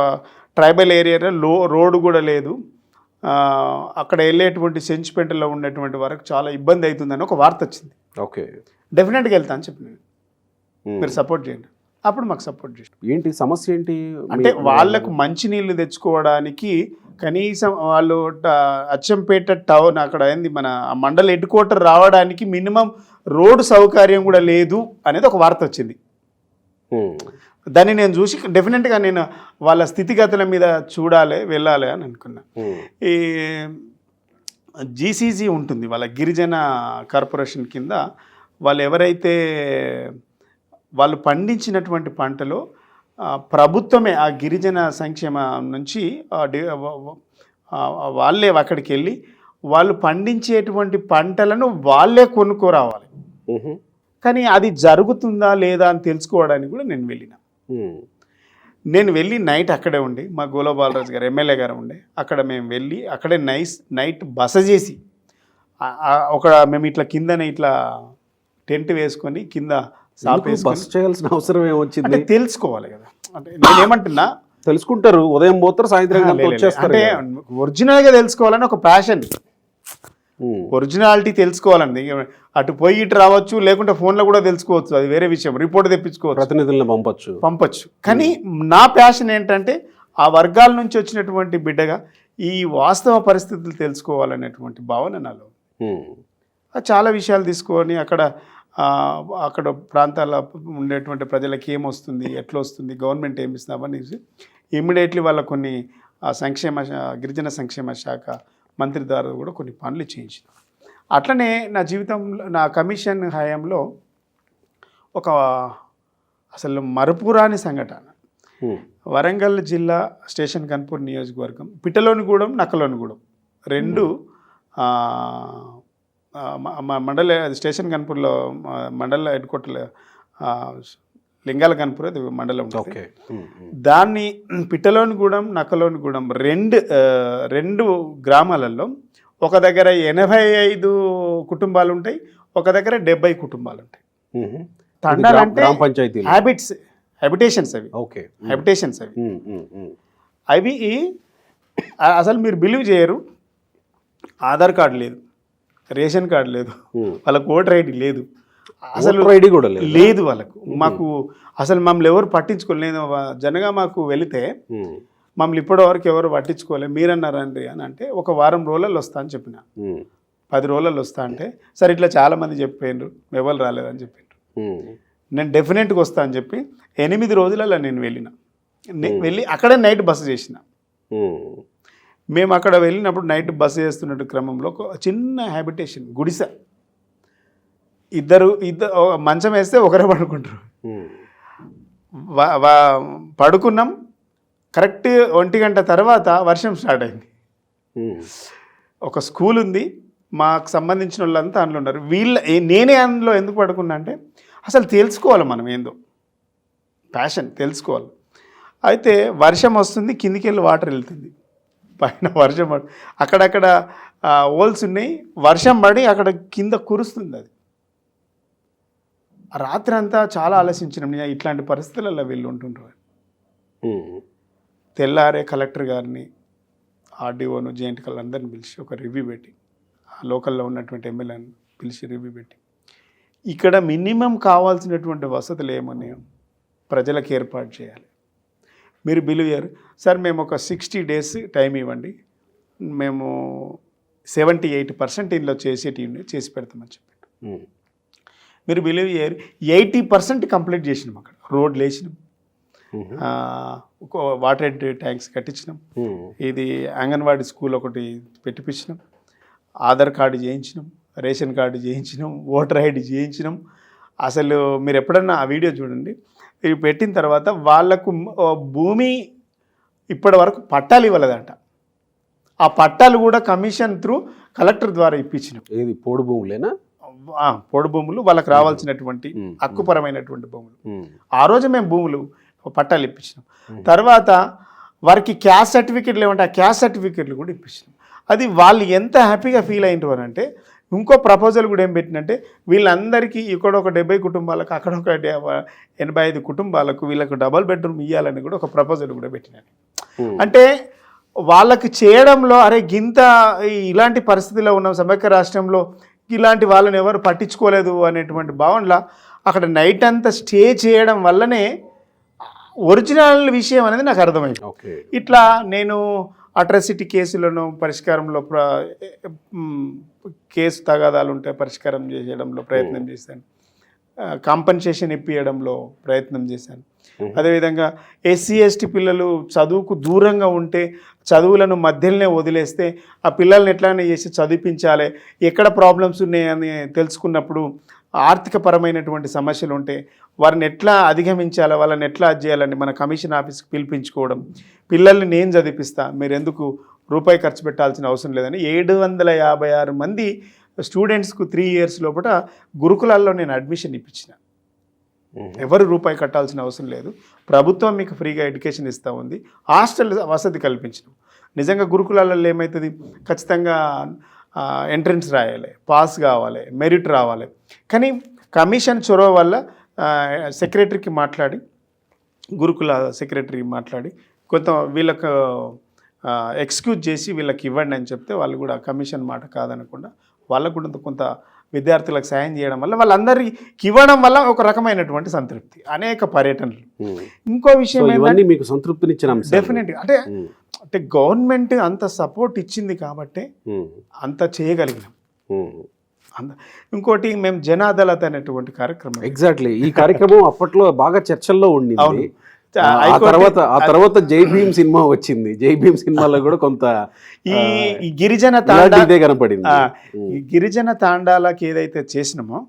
ట్రైబల్ ఏరియాలో రోడ్డు కూడా లేదు, అక్కడ వెళ్ళేటువంటి సెంచిపెంటలో ఉండేటువంటి వరకు చాలా ఇబ్బంది అవుతుందని ఒక వార్త వచ్చింది. ఓకే, డెఫినెట్గా వెళ్తా అని చెప్పి, మీరు సపోర్ట్ చేయండి. అప్పుడు మాకు సపోర్ట్ చేయండి. ఏంటి సమస్య ఏంటి అంటే వాళ్ళకు మంచినీళ్ళు తెచ్చుకోవడానికి కనీసం వాళ్ళు అచ్చంపేట టౌన్ అక్కడ మన మండల హెడ్ క్వార్టర్ రావడానికి మినిమం రోడ్డు సౌకర్యం కూడా లేదు అనేది ఒక వార్త వచ్చింది. దాన్ని నేను చూసి డెఫినెట్గా నేను వాళ్ళ స్థితిగతుల మీద చూడాలి, వెళ్ళాలి అని అనుకున్నా. ఈ జీసీజీ ఉంటుంది వాళ్ళ గిరిజన కార్పొరేషన్ కింద. వాళ్ళు ఎవరైతే వాళ్ళు పండించినటువంటి పంటలో ప్రభుత్వమే ఆ గిరిజన సంక్షేమ నుంచి వాళ్ళే అక్కడికి వెళ్ళి వాళ్ళు పండించేటువంటి పంటలను వాళ్ళే కొనుక్కోరావాలి. కానీ అది జరుగుతుందా లేదా అని తెలుసుకోవడానికి కూడా నేను వెళ్ళిన. నేను వెళ్ళి నైట్ అక్కడే ఉండి, మా గోలబాలరాజు గారు ఎమ్మెల్యే గారు ఉండే, అక్కడ మేము వెళ్ళి అక్కడే నైట్ బస చేసి మేము ఇట్లా కిందనే ఇట్లా టెంట్ వేసుకొని కింద బస చేయాల్సిన అవసరం ఏమొచ్చింది? తెలుసుకోవాలి కదా. అంటే నేనేమంటున్నా, తెలుసుకుంటారు, ఉదయం పోతారు, సాయంత్రం అంటే ఒరిజినల్గా తెలుసుకోవాలని ఒక ప్యాషన్, ఒరిజినాలిటీ తెలుసుకోవాలండి. అటు పోయి ఇటు రావచ్చు, లేకుంటే ఫోన్లో కూడా తెలుసుకోవచ్చు, అది వేరే విషయం. రిపోర్ట్ తెప్పించుకోవచ్చు, ప్రతినిధులను పంపచ్చు. కానీ నా ప్యాషన్ ఏంటంటే ఆ వర్గాల నుంచి వచ్చినటువంటి బిడ్డగా ఈ వాస్తవ పరిస్థితులు తెలుసుకోవాలనేటువంటి భావన నాలో. చాలా విషయాలు తీసుకొని అక్కడ ప్రాంతాల ఉండేటువంటి ప్రజలకి ఏమొస్తుంది, ఎట్లా వస్తుంది, గవర్నమెంట్ ఏమి ఇస్తుంది అవన్నీ ఇమ్మీడియట్లీ వాళ్ళ కొన్ని గిరిజన సంక్షేమ శాఖ మంత్రి ద్వారా కూడా కొన్ని పనులు చేయించిన. అట్లనే నా జీవితంలో నా కమిషన్ హయాంలో ఒక అసలు మరుపురాని సంఘటన. వరంగల్ జిల్లా స్టేషన్ కన్పూర్ నియోజకవర్గం పిట్టలోనిగూడెం, నక్కలోనిగూడెం రెండు మండల స్టేషన్ కన్పూర్లో మండల హెడ్ క్వార్టర్ లింగాల కన్పూర్ అది మండలం ఉంటుంది. దాన్ని పిట్టలోనిగూడెం, నక్కలోనిగూడెం రెండు గ్రామాలలో ఒక దగ్గర 85 కుటుంబాలు ఉంటాయి, ఒక దగ్గర 70 కుటుంబాలు ఉంటాయి. తండాలంటే హ్యాబిటేషన్స్ అవి అసలు మీరు బిలీవ్ చేయరు. ఆధార్ కార్డు లేదు, రేషన్ కార్డు లేదు, వాళ్ళకు ఓటర్ ఐడి లేదు, అసలు ఐడి కూడా లేదు వాళ్ళకు. మాకు అసలు మమ్మల్ని ఎవరు పట్టించుకోలేదు. జనగా మాకు వెళితే మమ్మల్ని ఇప్పటి వరకు ఎవరు పట్టించుకోలేదు. మీరన్నారండి అని అంటే ఒక వారం రోజులలో వస్తా అని చెప్పిన, 10 రోజులలో వస్తా అంటే సరే ఇట్లా చాలామంది చెప్పారు, ఎవరు రాలేదని చెప్పిండ్రు. నేను డెఫినెట్గా వస్తా అని చెప్పి 8 రోజులలో నేను వెళ్ళి అక్కడే నైట్ బస చేసిన. మేము అక్కడ వెళ్ళినప్పుడు నైట్ బస చేస్తున్నట్టు క్రమంలో ఒక చిన్న హ్యాబిటేషన్ గుడిసె, ఇద్దరు మంచం వేస్తే ఒకరే పడుకుంటారు. పడుకున్నాం. కరెక్ట్ 1 గంట తర్వాత వర్షం స్టార్ట్ అయింది. ఒక స్కూల్ ఉంది, మాకు సంబంధించిన వాళ్ళంతా అందులో ఉన్నారు. నేనే అందులో ఎందుకు పడుకున్నా అంటే అసలు తెలుసుకోవాలి, మనం ఏందో ప్యాషన్ తెలుసుకోవాలి. అయితే వర్షం వస్తుంది, కిందికి వెళ్ళి వాటర్ వెళ్తుంది, పైన వర్షం పడి అక్కడక్కడ హోల్స్ ఉన్నాయి, వర్షం పడి అక్కడ కింద కురుస్తుంది. అది రాత్రి అంతా చాలా ఆలోచించినాం, ఇట్లాంటి పరిస్థితులలో వీళ్ళు ఉంటుంటారు. తెల్లారే కలెక్టర్ గారిని, ఆర్డీఓను, జేఎంట్ కల్ అందరిని పిలిచి ఒక రివ్యూ పెట్టి, లోకల్లో ఉన్నటువంటి ఎమ్మెల్యేని పిలిచి రివ్యూ పెట్టి, ఇక్కడ మినిమం కావాల్సినటువంటి వసతులు ఏమన్నాయో ప్రజలకు ఏర్పాటు చేయాలి. మీరు బిలీవ్ చేయరు సార్, మేము ఒక 60 days టైం ఇవ్వండి, మేము 78% ఇందులో చేసి పెడతామని చెప్పాడు. మీరు బిలీవ్ చేయరు, 80% కంప్లీట్ చేసినాం. అక్కడ రోడ్లు వేసినాం, వాటర్ ట్యాంక్స్ కట్టించినాం, ఇది అంగన్వాడీ స్కూల్ ఒకటి పెట్టిపించినాం, ఆధార్ కార్డు చేయించినాం, రేషన్ కార్డు చేయించినాం, ఓటర్ ఐడి చేయించినాం. అసలు మీరు ఎప్పుడన్నా ఆ వీడియో చూడండి. ఇవి పెట్టిన తర్వాత వాళ్లకు భూమి ఇప్పటి వరకు పట్టాలు ఇవ్వలేదంట. ఆ పట్టాలు కూడా కమిషన్ త్రూ కలెక్టర్ ద్వారా ఇప్పించినాం. ఏది పోడు భూములేనా? పోడు భూములు, వాళ్ళకి రావాల్సినటువంటి హక్కుపరమైనటువంటి భూములు. ఆ రోజు మేము భూములు పట్టాలు ఇప్పించినాం. తర్వాత వారికి క్యాస్ట్ సర్టిఫికెట్లు ఏమంటే ఆ క్యాస్ట్ సర్టిఫికెట్లు కూడా ఇప్పించినాం. అది వాళ్ళు ఎంత హ్యాపీగా ఫీల్ అయినారు అంటే, ఇంకో ప్రపోజల్ కూడా ఏం పెట్టినంటే వీళ్ళందరికీ ఇక్కడ ఒక 70 కుటుంబాలకు, అక్కడ ఒక 85 కుటుంబాలకు వీళ్ళకు డబల్ బెడ్రూమ్ ఇవ్వాలని కూడా ఒక ప్రపోజల్ కూడా పెట్టినాను. అంటే వాళ్ళకి చేయడంలో అరే గింత ఇలాంటి పరిస్థితిలో ఉన్న సమైక్య రాష్ట్రంలో ఇలాంటి వాళ్ళని ఎవరు పట్టించుకోలేదు అనేటువంటి భావనలో అక్కడ నైట్ అంతా స్టే చేయడం వల్లనే ఒరిజినల్ విషయం అనేది నాకు అర్థమైంది. ఇట్లా నేను అట్రాసిటీ కేసులను పరిష్కారంలో కేసు తగాదాలు ఉంటే పరిష్కారం చేయడంలో ప్రయత్నం చేశాను. కాంపన్సేషన్ ఇప్పించడంలో ప్రయత్నం చేశాను. అదేవిధంగా ఎస్సీ ఎస్టీ పిల్లలు చదువుకు దూరంగా ఉంటే చదువులను మధ్యలోనే వదిలేస్తే ఆ పిల్లల్ని ఎట్లానే చేసి చదివించాలి, ఎక్కడ ప్రాబ్లమ్స్ ఉన్నాయని తెలుసుకున్నప్పుడు ఆర్థికపరమైనటువంటి సమస్యలు ఉంటే వారిని ఎట్లా అధిగమించాలి, వాళ్ళని ఎట్లా చేయాలని మన కమిషన్ ఆఫీస్కి పిలిపించుకోవడం, పిల్లల్ని నేను చదివిస్తా, మీరు ఎందుకు రూపాయి ఖర్చు పెట్టాల్సిన అవసరం లేదని 756 మంది స్టూడెంట్స్కు 3 years లోపల గురుకులాల్లో నేను అడ్మిషన్ ఇప్పించిన. ఎవరు రూపాయి కట్టాల్సిన అవసరం లేదు, ప్రభుత్వం మీకు ఫ్రీగా ఎడ్యుకేషన్ ఇస్తూ ఉంది, హాస్టల్ వసతి కల్పించడం. నిజంగా గురుకులాలలో ఏమవుతుంది, ఖచ్చితంగా ఎంట్రన్స్ రాయాలి, పాస్ కావాలి, మెరిట్ రావాలి. కానీ కమిషన్ చొరవ వల్ల సెక్రటరీకి మాట్లాడి, గురుకుల సెక్రటరీ మాట్లాడి కొంత వీళ్ళకు ఎక్స్క్యూజ్ చేసి వీళ్ళకి ఇవ్వండి అని చెప్తే వాళ్ళు కూడా కమిషన్ మాట కాదనకుండా వాళ్ళకు కూడా కొంత విద్యార్థులకు సాయం చేయడం వల్ల వాళ్ళందరికీ ఇవ్వడం వల్ల ఒక రకమైనటువంటి సంతృప్తి. అనేక పర్యటనలు. ఇంకో విషయం ఇవన్నీ మీకు సంతృప్తినిచ్చిన డెఫినెట్గా అంటే గవర్నమెంట్ అంత సపోర్ట్ ఇచ్చింది కాబట్టి అంత చేయగలిగినాం. ఇంకోటి మేము జన అదాలత్ అనేటువంటి కార్యక్రమం. ఎగ్జాక్ట్లీ, ఈ కార్యక్రమం అప్పట్లో బాగా చర్చల్లో ఉండింది. ఆ తర్వాత జై భీమ్ సినిమా వచ్చింది. జై భీమ్ సినిమాలో కూడా కొంత ఈ గిరిజన తాండా కనపడింది. ఈ గిరిజన తాండాలకి ఏదైతే చేసినామో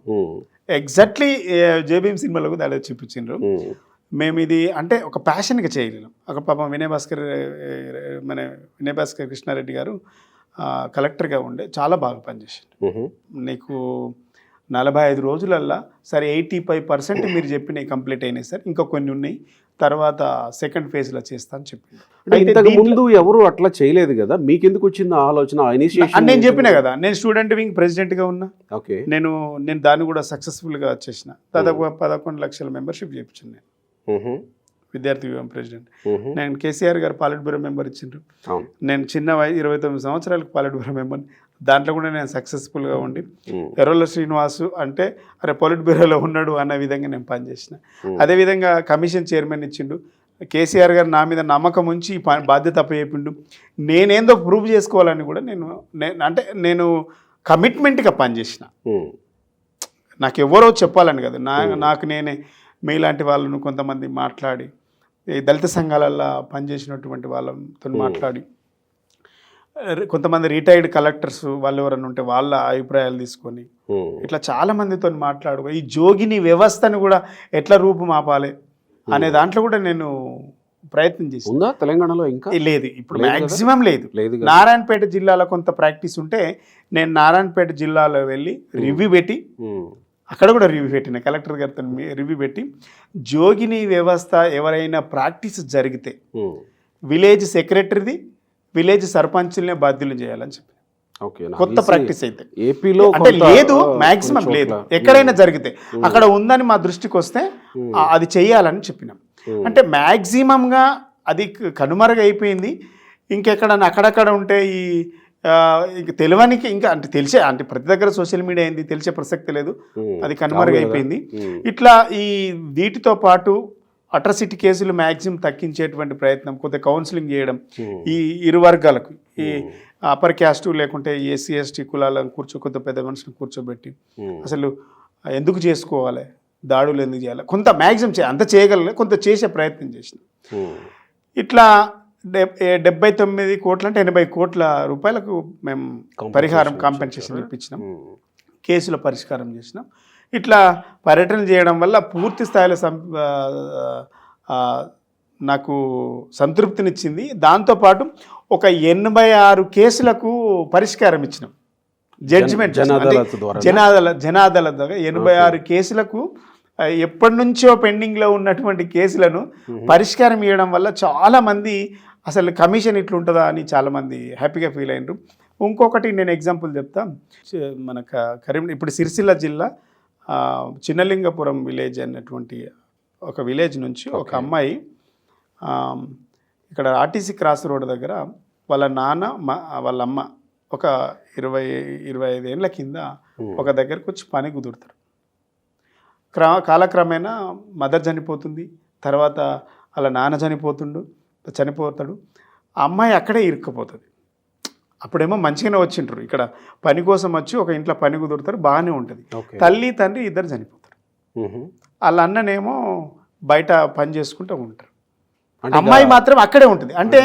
ఎగ్జాక్ట్లీ జై భీమ్ సినిమాలో కూడా దాడి చూపించిండ్రు. మేము ఇది అంటే ఒక ప్యాషన్గా చేయలేము. ఒక పాపం వినయ్ భాస్కర్ కృష్ణారెడ్డి గారు కలెక్టర్గా ఉండే చాలా బాగా పనిచేసిండు. నీకు 45 రోజులల్లా సరే 85% మీరు చెప్పినవి కంప్లీట్ అయినాయి సార్, ఇంకా కొన్ని ఉన్నాయి, తర్వాత సెకండ్ ఫేజ్లో చేస్తా అని చెప్పింది. ఇంతకు ముందు ఎవరు అట్లా చేయలేదు కదా, మీకు ఎందుకు వచ్చింది ఆలోచన? నేను చెప్పినా కదా, నేను స్టూడెంట్ వింగ్ ప్రెసిడెంట్గా ఉన్నా. ఓకే, నేను దాన్ని కూడా సక్సెస్ఫుల్గా చేసిన. దాదాపు 11 లక్షల మెంబర్షిప్ చేయించాను నేను, విద్యార్థి విభాగం ప్రెసిడెంట్. నేను కేసీఆర్ గారు పాలిట్ బ్యూరో మెంబర్ ఇచ్చిండ్రు. నేను చిన్న 29 సంవత్సరాలకు పాలిట్ బ్యూరో మెంబర్, దాంట్లో కూడా నేను సక్సెస్ఫుల్గా ఉండి ఎర్రల శ్రీనివాసు అంటే అరే పొలిట్ బ్యూరోలో ఉన్నాడు అన్న విధంగా నేను పనిచేసిన. అదేవిధంగా కమిషన్ చైర్మన్ ఇచ్చిండు. కేసీఆర్ గారు నా మీద నమ్మకం ఉంచి బాధ్యత అప్పచెప్పిండు. నేనేందో ప్రూవ్ చేసుకోవాలని కూడా నేను కమిట్మెంట్గా పనిచేసిన. నాకు ఎవరో చెప్పాలని కదా, నాకు నేనే మీలాంటి వాళ్ళను కొంతమంది మాట్లాడి, దళిత సంఘాలల్లో పనిచేసినటువంటి వాళ్ళతో మాట్లాడి, కొంతమంది రిటైర్డ్ కలెక్టర్స్ వాళ్ళు ఎవరైనా ఉంటే వాళ్ళ అభిప్రాయాలు తీసుకొని ఇట్లా చాలా మందితో మాట్లాడుకో ఈ జోగిని వ్యవస్థను కూడా ఎట్లా రూపుమాపాలి అనే దాంట్లో కూడా నేను ప్రయత్నం చేసి. తెలంగాణలో ఇంకా లేదు, ఇప్పుడు మ్యాక్సిమం లేదు. నారాయణపేట జిల్లాలో కొంత ప్రాక్టీస్ ఉంటే నేను నారాయణపేట జిల్లాలో వెళ్ళి రివ్యూ పెట్టి, అక్కడ కూడా రివ్యూ పెట్టిన కలెక్టర్ గారితో రివ్యూ పెట్టి, జోగిని వ్యవస్థ ఎవరైనా ప్రాక్టీస్ జరిగితే విలేజ్ సెక్రటరీది, విలేజ్ సర్పంచులనే బాధ్యులు చేయాలని చెప్పి కొత్త ప్రాక్టీస్ అయితే ఏపీలో అంటే లేదు, మ్యాక్సిమం లేదు. ఎక్కడైనా జరిగితే అక్కడ ఉందని మా దృష్టికి వస్తే అది చెయ్యాలని చెప్పినాం. అంటే మ్యాక్సిమంగా అది కనుమరుగైపోయింది. ఇంకెక్కడన్నా అక్కడక్కడ ఉంటే ఈ తెలియనికి ఇంకా అంటే తెలిసే అంటే ప్రతి దగ్గర సోషల్ మీడియా అయింది, తెలిసే ప్రసక్తి లేదు, అది కనుమరుగైపోయింది. ఇట్లా ఈ వీటితో పాటు అట్రాసిటీ కేసులు మ్యాక్సిమం తగ్గించేటువంటి ప్రయత్నం, కొద్దిగా కౌన్సిలింగ్ చేయడం ఈ ఇరు వర్గాలకు, ఈ అప్పర్ క్యాస్టు లేకుంటే ఎస్సీ ఎస్టీ కులాలను కొంత పెద్ద మనుషులు కూర్చోబెట్టి అసలు ఎందుకు చేసుకోవాలి, దాడులు ఎందుకు చేయాలి, కొంత మ్యాక్సిమం అంత చేయగల కొంత చేసే ప్రయత్నం చేసిన. ఇట్లా 79 కోట్ల అంటే 80 కోట్ల రూపాయలకు మేము పరిహారం కాంపెన్సేషన్ ఇప్పించినాం, కేసుల పరిష్కారం చేసినాం. ఇట్లా పర్యటన చేయడం వల్ల పూర్తి స్థాయిలో నాకు సంతృప్తినిచ్చింది. దాంతోపాటు ఒక 86 కేసులకు పరిష్కారం ఇచ్చినాం, జడ్జిమెంట్ జనాదాలత్ ద్వారా 86 కేసులకు ఎప్పటి నుంచో పెండింగ్లో ఉన్నటువంటి కేసులను పరిష్కారం ఇవ్వడం వల్ల చాలామంది అసలు కమిషన్ ఇట్లుంటుందా అని చాలామంది హ్యాపీగా ఫీల్ అయినరు. ఇంకొకటి నేను ఎగ్జాంపుల్ చెప్తా. మన ఇప్పుడు సిరిసిల్ల జిల్లా చిన్నలింగపురం విలేజ్ అనేటువంటి ఒక విలేజ్ నుంచి ఒక అమ్మాయి ఇక్కడ ఆర్టీసీ క్రాస్ రోడ్ దగ్గర వాళ్ళ నాన్న వాళ్ళ అమ్మ ఒక 20-25 ఏళ్ళ కింద ఒక దగ్గరకు వచ్చి పని కుదురుతారు. కాలక్రమేణా మదర్ చనిపోతుంది, తర్వాత వాళ్ళ నాన్న చనిపోతాడు. ఆ అమ్మాయి అక్కడే ఇరుక్కుపోతుంది. అప్పుడేమో మంచిగానే వచ్చింటారు, ఇక్కడ పని కోసం వచ్చి ఒక ఇంట్లో పని కుదురుతారు, బాగానే ఉంటుంది. తల్లి తండ్రి ఇద్దరు చనిపోతారు. వాళ్ళ అన్ననేమో బయట పని చేసుకుంటూ ఉంటారు. అంటే అమ్మాయి మాత్రం అక్కడే ఉంటుంది. అంటే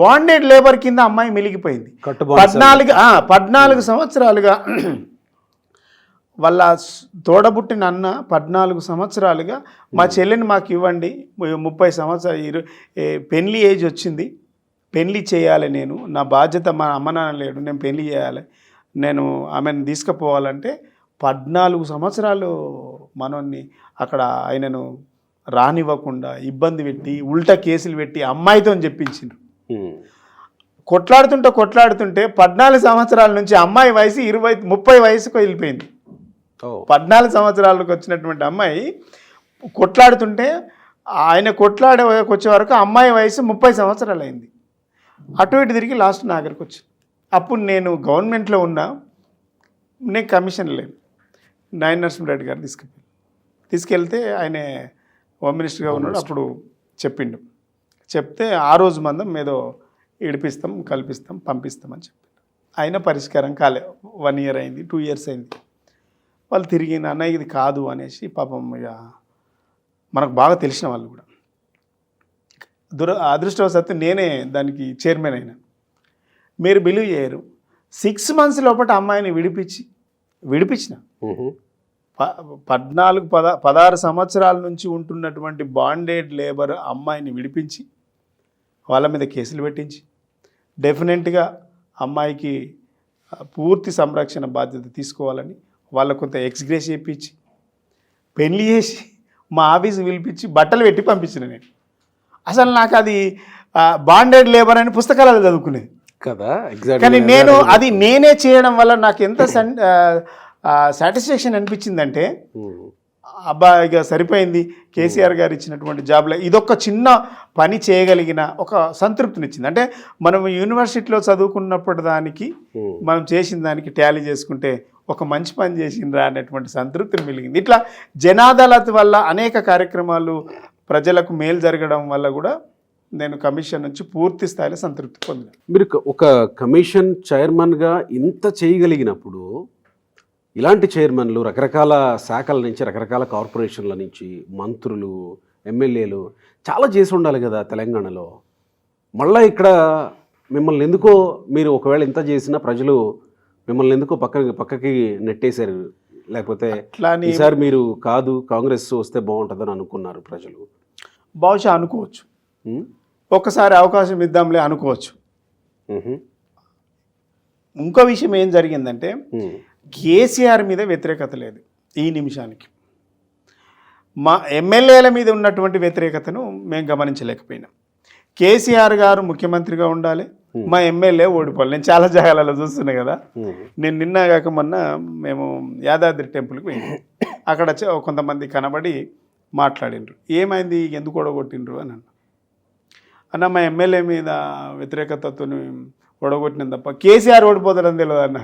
బాండెడ్ లేబర్ కింద అమ్మాయి మెలిగిపోయింది. కట్టుబాటు 14 సంవత్సరాలుగా వాళ్ళ తోడబుట్టిన అన్న 14 సంవత్సరాలుగా మా చెల్లిని మాకు ఇవ్వండి, 30 సంవత్సరాలు పెళ్లి ఏజ్ వచ్చింది, పెళ్లి చేయాలి, నేను నా బాధ్యత, మా అమ్మ నాన్న లేడు, నేను పెళ్లి చేయాలి, నేను ఆమెను తీసుకుపోవాలంటే 14 సంవత్సరాలు మనోన్ని అక్కడ ఆయనను రానివ్వకుండా ఇబ్బంది పెట్టి ఉల్టా కేసులు పెట్టి అమ్మాయితో చెప్పించిండ్రు. కొట్లాడుతుంటే 14 సంవత్సరాల నుంచి అమ్మాయి వయసు 30 వయసుకు వెళ్ళిపోయింది. 14 సంవత్సరాలకు వచ్చినటువంటి అమ్మాయి కొట్లాడుతుంటే ఆయన వచ్చే వరకు అమ్మాయి వయసు 30 సంవత్సరాలు అయింది. అటు ఇటు తిరిగి లాస్ట్ నా దగ్గరకు వచ్చింది. అప్పుడు నేను గవర్నమెంట్లో ఉన్నా, నేను కమిషన్ లేను. నాయన నరసింహారెడ్డి గారు తీసుకెళ్తే ఆయన హోమ్ మినిస్టర్గా ఉన్నాడు. అప్పుడు చెప్తే ఆ రోజు మందం ఏదో ఇడిపిస్తాం, కల్పిస్తాం, పంపిస్తామని చెప్పిండు. అయినా పరిష్కారం కాలే. 1 year అయింది, 2 years అయింది. వాళ్ళు తిరిగి నాన్న ఇది కాదు అనేసి పాపం ఇక మనకు బాగా తెలిసిన వాళ్ళు కూడా అదృష్టవశాత్తు నేనే దానికి చైర్మన్ అయినా. మీరు బిలీవ్ చేయరు, 6 months లోపల అమ్మాయిని విడిపించిన 16 సంవత్సరాల నుంచి ఉంటున్నటువంటి బాండెడ్ లేబర్ అమ్మాయిని విడిపించి వాళ్ళ మీద కేసులు పెట్టించి డెఫినెట్గా అమ్మాయికి పూర్తి సంరక్షణ బాధ్యత తీసుకోవాలని వాళ్ళకు కొంత ఎక్స్గ్రేస్ చేయించి పెళ్లి చేసి మా ఆఫీసు పిలిపించి బట్టలు పెట్టి పంపించిన నేను. అసలు నాకు అది బాండెడ్ లేబర్ అని పుస్తకాలలో చదువుకునేది కదా. కానీ నేనే చేయడం వల్ల నాకు ఎంత సాటిస్ఫాక్షన్ అనిపించిందంటే, అబ్బా ఇక సరిపోయింది, కేసీఆర్ గారు ఇచ్చినటువంటి జాబ్లో ఇదొక చిన్న పని చేయగలిగిన ఒక సంతృప్తినిచ్చింది. అంటే మనం యూనివర్సిటీలో చదువుకున్నప్పటి దానికి మనం చేసిన దానికి టాలీ చేసుకుంటే ఒక మంచి పని చేసిండ్రా అనేటువంటి సంతృప్తిని మిలిగింది. ఇట్లా జనాదాలత్ వల్ల అనేక కార్యక్రమాలు ప్రజలకు మేలు జరగడం వల్ల కూడా నేను కమిషన్ నుంచి పూర్తి స్థాయిలో సంతృప్తి పొందాను. మీరు ఒక కమిషన్ చైర్మన్గా ఇంత చేయగలిగినప్పుడు ఇలాంటి చైర్మన్లు రకరకాల శాఖల నుంచి, రకరకాల కార్పొరేషన్ల నుంచి, మంత్రులు, ఎమ్మెల్యేలు చాలా చేసి ఉండాలి కదా తెలంగాణలో. మళ్ళీ ఇక్కడ మిమ్మల్ని ఎందుకో, మీరు ఒకవేళ ఇంత చేసినా ప్రజలు మిమ్మల్ని ఎందుకో పక్కకి నెట్టేశారు, లేకపోతే ఈసారి మీరు కాదు కాంగ్రెస్ వస్తే బాగుంటుందని అనుకున్నారు ప్రజలు? బహుశా అనుకోవచ్చు, ఒక్కసారి అవకాశం ఇద్దాంలే అనుకోవచ్చు. ఇంకో విషయం ఏం జరిగిందంటే, కేసీఆర్ మీద వ్యతిరేకత లేదు ఈ నిమిషానికి. మా ఎమ్మెల్యేల మీద ఉన్నటువంటి వ్యతిరేకతను మేము గమనించలేకపోయినాం. కేసీఆర్ గారు ముఖ్యమంత్రిగా ఉండాలి, మా ఎమ్మెల్యే ఓడిపోవాలి. నేను చాలా జాగాలలో చూస్తున్నా కదా. నేను నిన్న కాక మొన్న మేము యాదాద్రి టెంపుల్కి పోయినాం. అక్కడ కొంతమంది కనబడి మాట్లాడిండ్రు, ఏమైంది ఎందుకు ఓడగొట్టిండ్రు అని అన్న. మా ఎమ్మెల్యే మీద వ్యతిరేకతతో ఓడగొట్టిన తప్ప కేసీఆర్ ఓడిపోతాడని తెలియదు అన్న.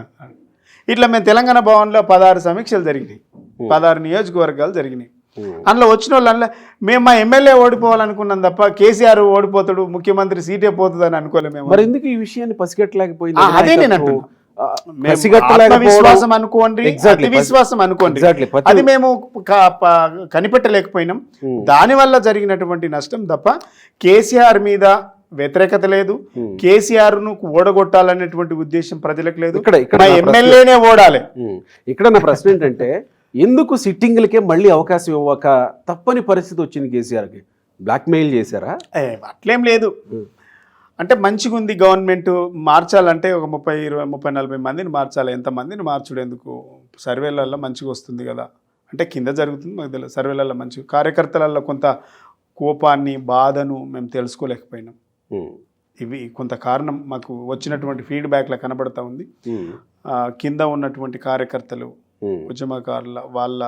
ఇట్లా మేము తెలంగాణ భవన్లో 16 సమీక్షలు జరిగినాయి, 16 నియోజకవర్గాలు జరిగినాయి. అందులో వచ్చిన వాళ్ళు మేము మా ఎమ్మెల్యే ఓడిపోవాలనుకున్నాం తప్ప కేసీఆర్ ఓడిపోతాడు, ముఖ్యమంత్రి సీటే పోతుందని అనుకోలేము మేము. మరి ఎందుకు ఈ విషయాన్ని పసిగట్టలేకపోయింది? అదే నేను అంటున్నా. విశ్వాసం అనుకోండి, అతి విశ్వాసం అనుకోండి, అది మేము కనిపెట్టలేకపోయినాం. దానివల్ల జరిగినటువంటి నష్టం తప్ప కేసీఆర్ మీద వ్యతిరేకత లేదు, కేసీఆర్ ను ఓడగొట్టాలనేటువంటి ఉద్దేశం ప్రజలకు లేదు. మా ఎమ్మెల్యేనే ఓడాలి. ఇక్కడ నా ప్రశ్న ఏంటంటే, ఎందుకు సిట్టింగ్లకే మళ్ళీ అవకాశం ఇవ్వక తప్పని పరిస్థితి వచ్చింది కేసీఆర్కి? బ్లాక్మెయిల్ చేశారా? అట్లేం లేదు. అంటే మంచిగా ఉంది గవర్నమెంట్, మార్చాలంటే ఒక 30, 20, 30, 40 మందిని మార్చాలి. ఎంతమందిని మార్చుడు ఎందుకు, సర్వేలలో మంచిగా వస్తుంది కదా అంటే కింద జరుగుతుంది మాకు తెలియదు. సర్వేలలో మంచిగా, కార్యకర్తలలో కొంత కోపాన్ని, బాధను మేము తెలుసుకోలేకపోయినాం. ఇవి కొంత కారణం మాకు వచ్చినటువంటి ఫీడ్బ్యాక్లో కనబడతా ఉంది. కింద ఉన్నటువంటి కార్యకర్తలు, ఉద్యమకారుల వాళ్ళ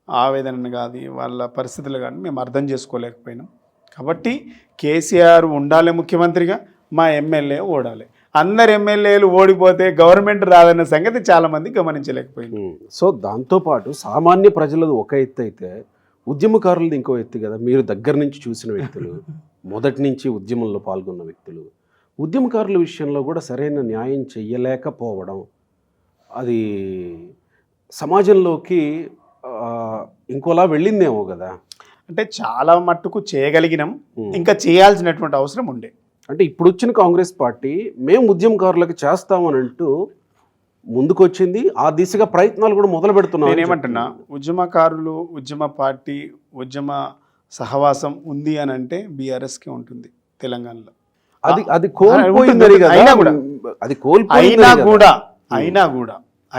ఆవేదనను కానీ వాళ్ళ పరిస్థితులు కానీ మేము అర్థం చేసుకోలేకపోయినాం. కాబట్టి కేసీఆర్ ఉండాలి ముఖ్యమంత్రిగా, మా ఎమ్మెల్యే ఓడాలి. అందరు ఎమ్మెల్యేలు ఓడిపోతే గవర్నమెంట్ రాదన్న సంగతి చాలామంది గమనించలేకపోయింది. సో దాంతోపాటు సామాన్య ప్రజలది ఒక ఎత్తు అయితే ఉద్యమకారులది ఇంకో ఎత్తు కదా. మీరు దగ్గర నుంచి చూసిన వ్యక్తులు, మొదటి నుంచి ఉద్యమంలో పాల్గొన్న వ్యక్తులు, ఉద్యమకారుల విషయంలో కూడా సరైన న్యాయం చెయ్యలేకపోవడం, అది సమాజంలోకి ఇంకోలా వెళ్ళిందేమో కదా. అంటే చాలా మట్టుకు చేయగలిగినాం, ఇంకా చేయాల్సినటువంటి అవసరం ఉండే. అంటే ఇప్పుడు వచ్చిన కాంగ్రెస్ పార్టీ మేము ఉద్యమకారులకు చేస్తామని అంటూ ముందుకొచ్చింది, ఆ దిశగా ప్రయత్నాలు కూడా మొదలు పెడుతున్నాం. నేనేమంటున్నా, ఉద్యమకారులు, ఉద్యమ పార్టీ, ఉద్యమ సహవాసం ఉంది అని అంటే బీఆర్ఎస్కే ఉంటుంది తెలంగాణలో. అది అది కోల్పోయిందని కదా. అది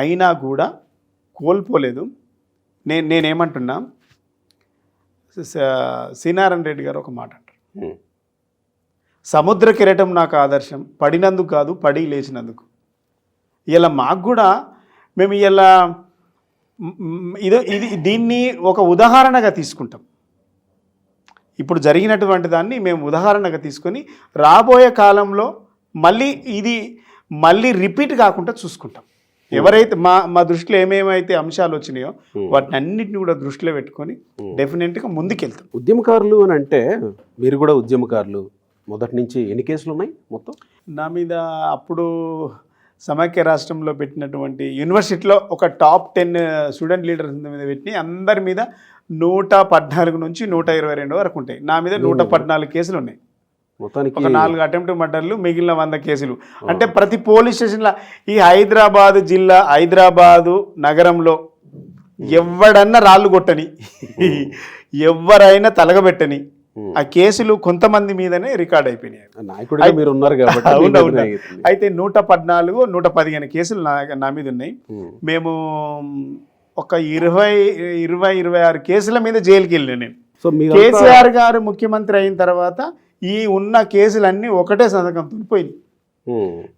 అయినా కూడా కోల్పోలేదు. నేనేమంటున్నా, శ్రీనారాయణ రెడ్డి గారు ఒక మాట అంటారు, సముద్ర కిరీటం నాకు ఆదర్శం, పడినందుకు కాదు పడి లేచినందుకు. ఇలా మాకు కూడా మేము ఇలా దీన్ని ఒక ఉదాహరణగా తీసుకుంటాం. ఇప్పుడు జరిగినటువంటి దాన్ని మేము ఉదాహరణగా తీసుకొని రాబోయే కాలంలో మళ్ళీ రిపీట్ కాకుండా చూసుకుంటాం. ఎవరైతే మా దృష్టిలో ఏమేమైతే అంశాలు వచ్చినాయో వాటిని అన్నింటినీ కూడా దృష్టిలో పెట్టుకొని డెఫినెట్గా ముందుకెళ్తాం. ఉద్యమకారులు అని అంటే మీరు కూడా ఉద్యమకారులు, మొదటి నుంచి ఎన్ని కేసులు ఉన్నాయి మొత్తం? నా మీద అప్పుడు సమైక్య రాష్ట్రంలో పెట్టినటువంటి యూనివర్సిటీలో ఒక టాప్ 10 స్టూడెంట్ లీడర్స్ మీద పెట్టి అందరి మీద 114 నుంచి 122 వరకు ఉంటాయి. నా మీద 114 కేసులు ఉన్నాయి. మొత్తానికి ఒక 4 అటెంప్ట్ మర్డర్లు, మిగిలిన 100 కేసులు. అంటే ప్రతి పోలీస్ స్టేషన్లో ఈ హైదరాబాదు నగరంలో ఎవడన్నా రాళ్ళు కొట్టని, ఎవరైనా తలగబెట్టని ఆ కేసులు కొంతమంది మీదనే రికార్డ్ అయిపోయినాయి. అయితే 114, 115 కేసులు నా మీద ఉన్నాయి. మేము ఒక 26 కేసుల మీద జైలుకి వెళ్ళిన నేను. కేసీఆర్ గారు ముఖ్యమంత్రి అయిన తర్వాత ఈ ఉన్న కేసులన్నీ ఒకటే సంతకంతో పోయినాయి.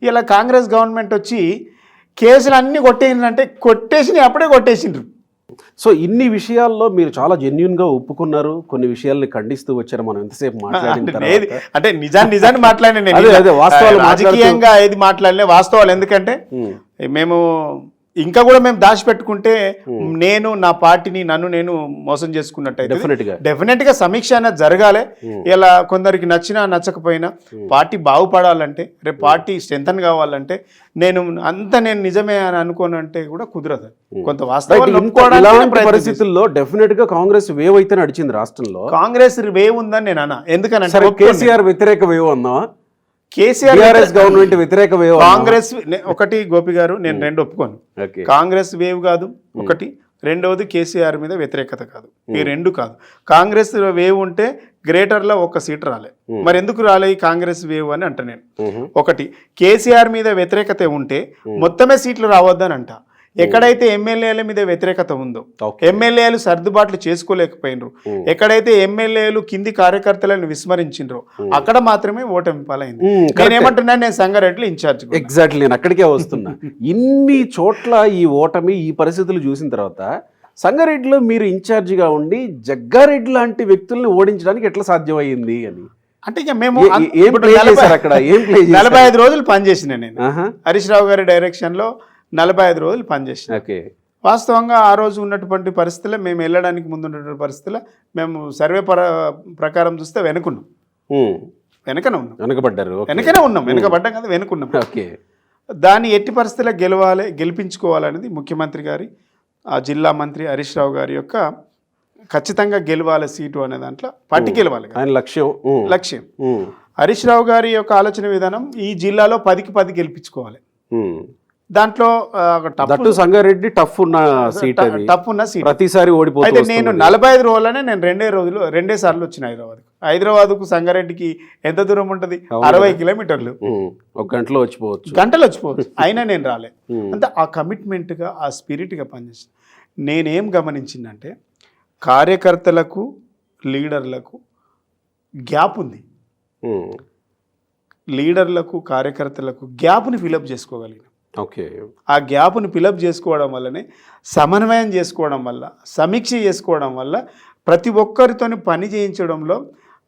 ఇలా కాంగ్రెస్ గవర్నమెంట్ వచ్చి కేసులన్నీ కొట్టేసిందంటే అప్పుడే కొట్టేసిండ్రు. సో ఇన్ని విషయాల్లో మీరు చాలా జెన్యున్గా ఒప్పుకున్నారు, కొన్ని విషయాల్ని ఖండిస్తూ వచ్చారు. మనం ఎంతసేపు మాట్లాడింది అంటే నిజాన్ని మాట్లాడిన రాజకీయంగా ఏది మాట్లాడలే, వాస్తవాలు. ఎందుకంటే మేము ఇంకా కూడా మేము దాచిపెట్టుకుంటే నేను నా పార్టీని నేను మోసం చేసుకున్నట్టయితే డెఫినెట్గా సమీక్ష అనేది జరగాలి. ఇలా కొందరికి నచ్చినా నచ్చకపోయినా పార్టీ బాగుపడాలంటే, రేపు పార్టీ స్ట్రెంథన్ కావాలంటే నేను నిజమే అని అనుకోనంటే కూడా కుదరదు. కొంత వాస్తవాలు పరిస్థితుల్లో డెఫినెట్ గా కాంగ్రెస్ వేవ్ అయితే నడిచింది రాష్ట్రంలో. కాంగ్రెస్ వేవ్ ఉందని నేను అన్నా. ఎందుకనంటే కేసీఆర్ వ్యతిరేక వేవ్ అన్నా, కేసీఆర్ గవర్నమెంట్ వ్యతిరేక వేవ్. కాంగ్రెస్ ఒకటి గోపి గారు, నేను 2 ఒప్పుకోను. కాంగ్రెస్ వేవ్ కాదు ఒకటి, రెండవది కేసీఆర్ మీద వ్యతిరేకత కాదు. ఈ 2 కాదు. కాంగ్రెస్ వేవ్ ఉంటే గ్రేటర్లో 1 సీట్ రాలే. మరి ఎందుకు రాలే ఈ కాంగ్రెస్ వేవ్ అని అంట నేను. ఒకటి, కేసీఆర్ మీద వ్యతిరేకత ఉంటే మొత్తమే సీట్లు రావద్దని అంట. ఎక్కడైతే ఎమ్మెల్యేల మీద వ్యతిరేకత ఉందో, ఎమ్మెల్యేలు సర్దుబాట్లు చేసుకోలేకపోయినరు, ఎక్కడైతే ఎమ్మెల్యేలు కింది కార్యకర్తలను విస్మరించిండ్రో అక్కడ మాత్రమే ఓటమి పాలైంది. నేనేమంటున్నా, నేను సంగారెడ్డిలో ఇన్ఛార్జ్. ఎగ్జాక్ట్లీ, నేను అక్కడికే వస్తున్నా. ఇన్ని చోట్ల ఈ ఓటమి, ఈ పరిస్థితులు చూసిన తర్వాత సంగారెడ్డిలో మీరు ఇన్ఛార్జిగా ఉండి జగ్గారెడ్డి లాంటి వ్యక్తుల్ని ఓడించడానికి ఎట్లా సాధ్యమైంది అని అంటే ఇక మేము 45 రోజులు పనిచేసిన నేను హరీష్ రావు గారి డైరెక్షన్లో 45 రోజులు పనిచేసిన. వాస్తవంగా ఆ రోజు ఉన్నటువంటి పరిస్థితుల్లో, మేము వెళ్ళడానికి ముందు ఉన్నటువంటి పరిస్థితుల్లో మేము సర్వే ప్రకారం చూస్తే వెనుకనే ఉన్నాం. వెనుకబడ్డాం కదా, వెనుకున్నాం. దాన్ని ఎట్టి పరిస్థితుల్లో గెలిపించుకోవాలనేది ముఖ్యమంత్రి గారి, ఆ జిల్లా మంత్రి హరీష్ రావు గారి యొక్క ఖచ్చితంగా గెలవాలి సీటు అనే దాంట్లో పార్టీ గెలవాలి లక్ష్యం. హరీష్ రావు గారి యొక్క ఆలోచన విధానం ఈ జిల్లాలో 10కి 10 గెలిపించుకోవాలి. దాంట్లో సంగారెడ్డి టఫ్ ఉన్న సీట్, ప్రతిసారి ఓడిపోతుంది. అయితే నేను 45 రోజులనే నేను 2 సార్లు వచ్చిన హైదరాబాద్కు. సంగారెడ్డికి ఎంత దూరం ఉంటుంది? 60 కిలోమీటర్లు. ఒక గంటలో వచ్చిపోవచ్చు. అయినా నేను రాలే. అంటే ఆ కమిట్మెంట్గా, ఆ స్పిరిట్గా పనిచేసిన. నేనేం గమనించిందంటే కార్యకర్తలకు, లీడర్లకు గ్యాప్ ఉంది. లీడర్లకు, కార్యకర్తలకు గ్యాప్ని ఫిలప్ చేసుకోగలిగిన. ఆ గ్యాప్ను ఫిలప్ చేసుకోవడం వల్లనే, సమన్వయం చేసుకోవడం వల్ల, సమీక్ష చేసుకోవడం వల్ల, ప్రతి ఒక్కరితోని పని చేయించడంలో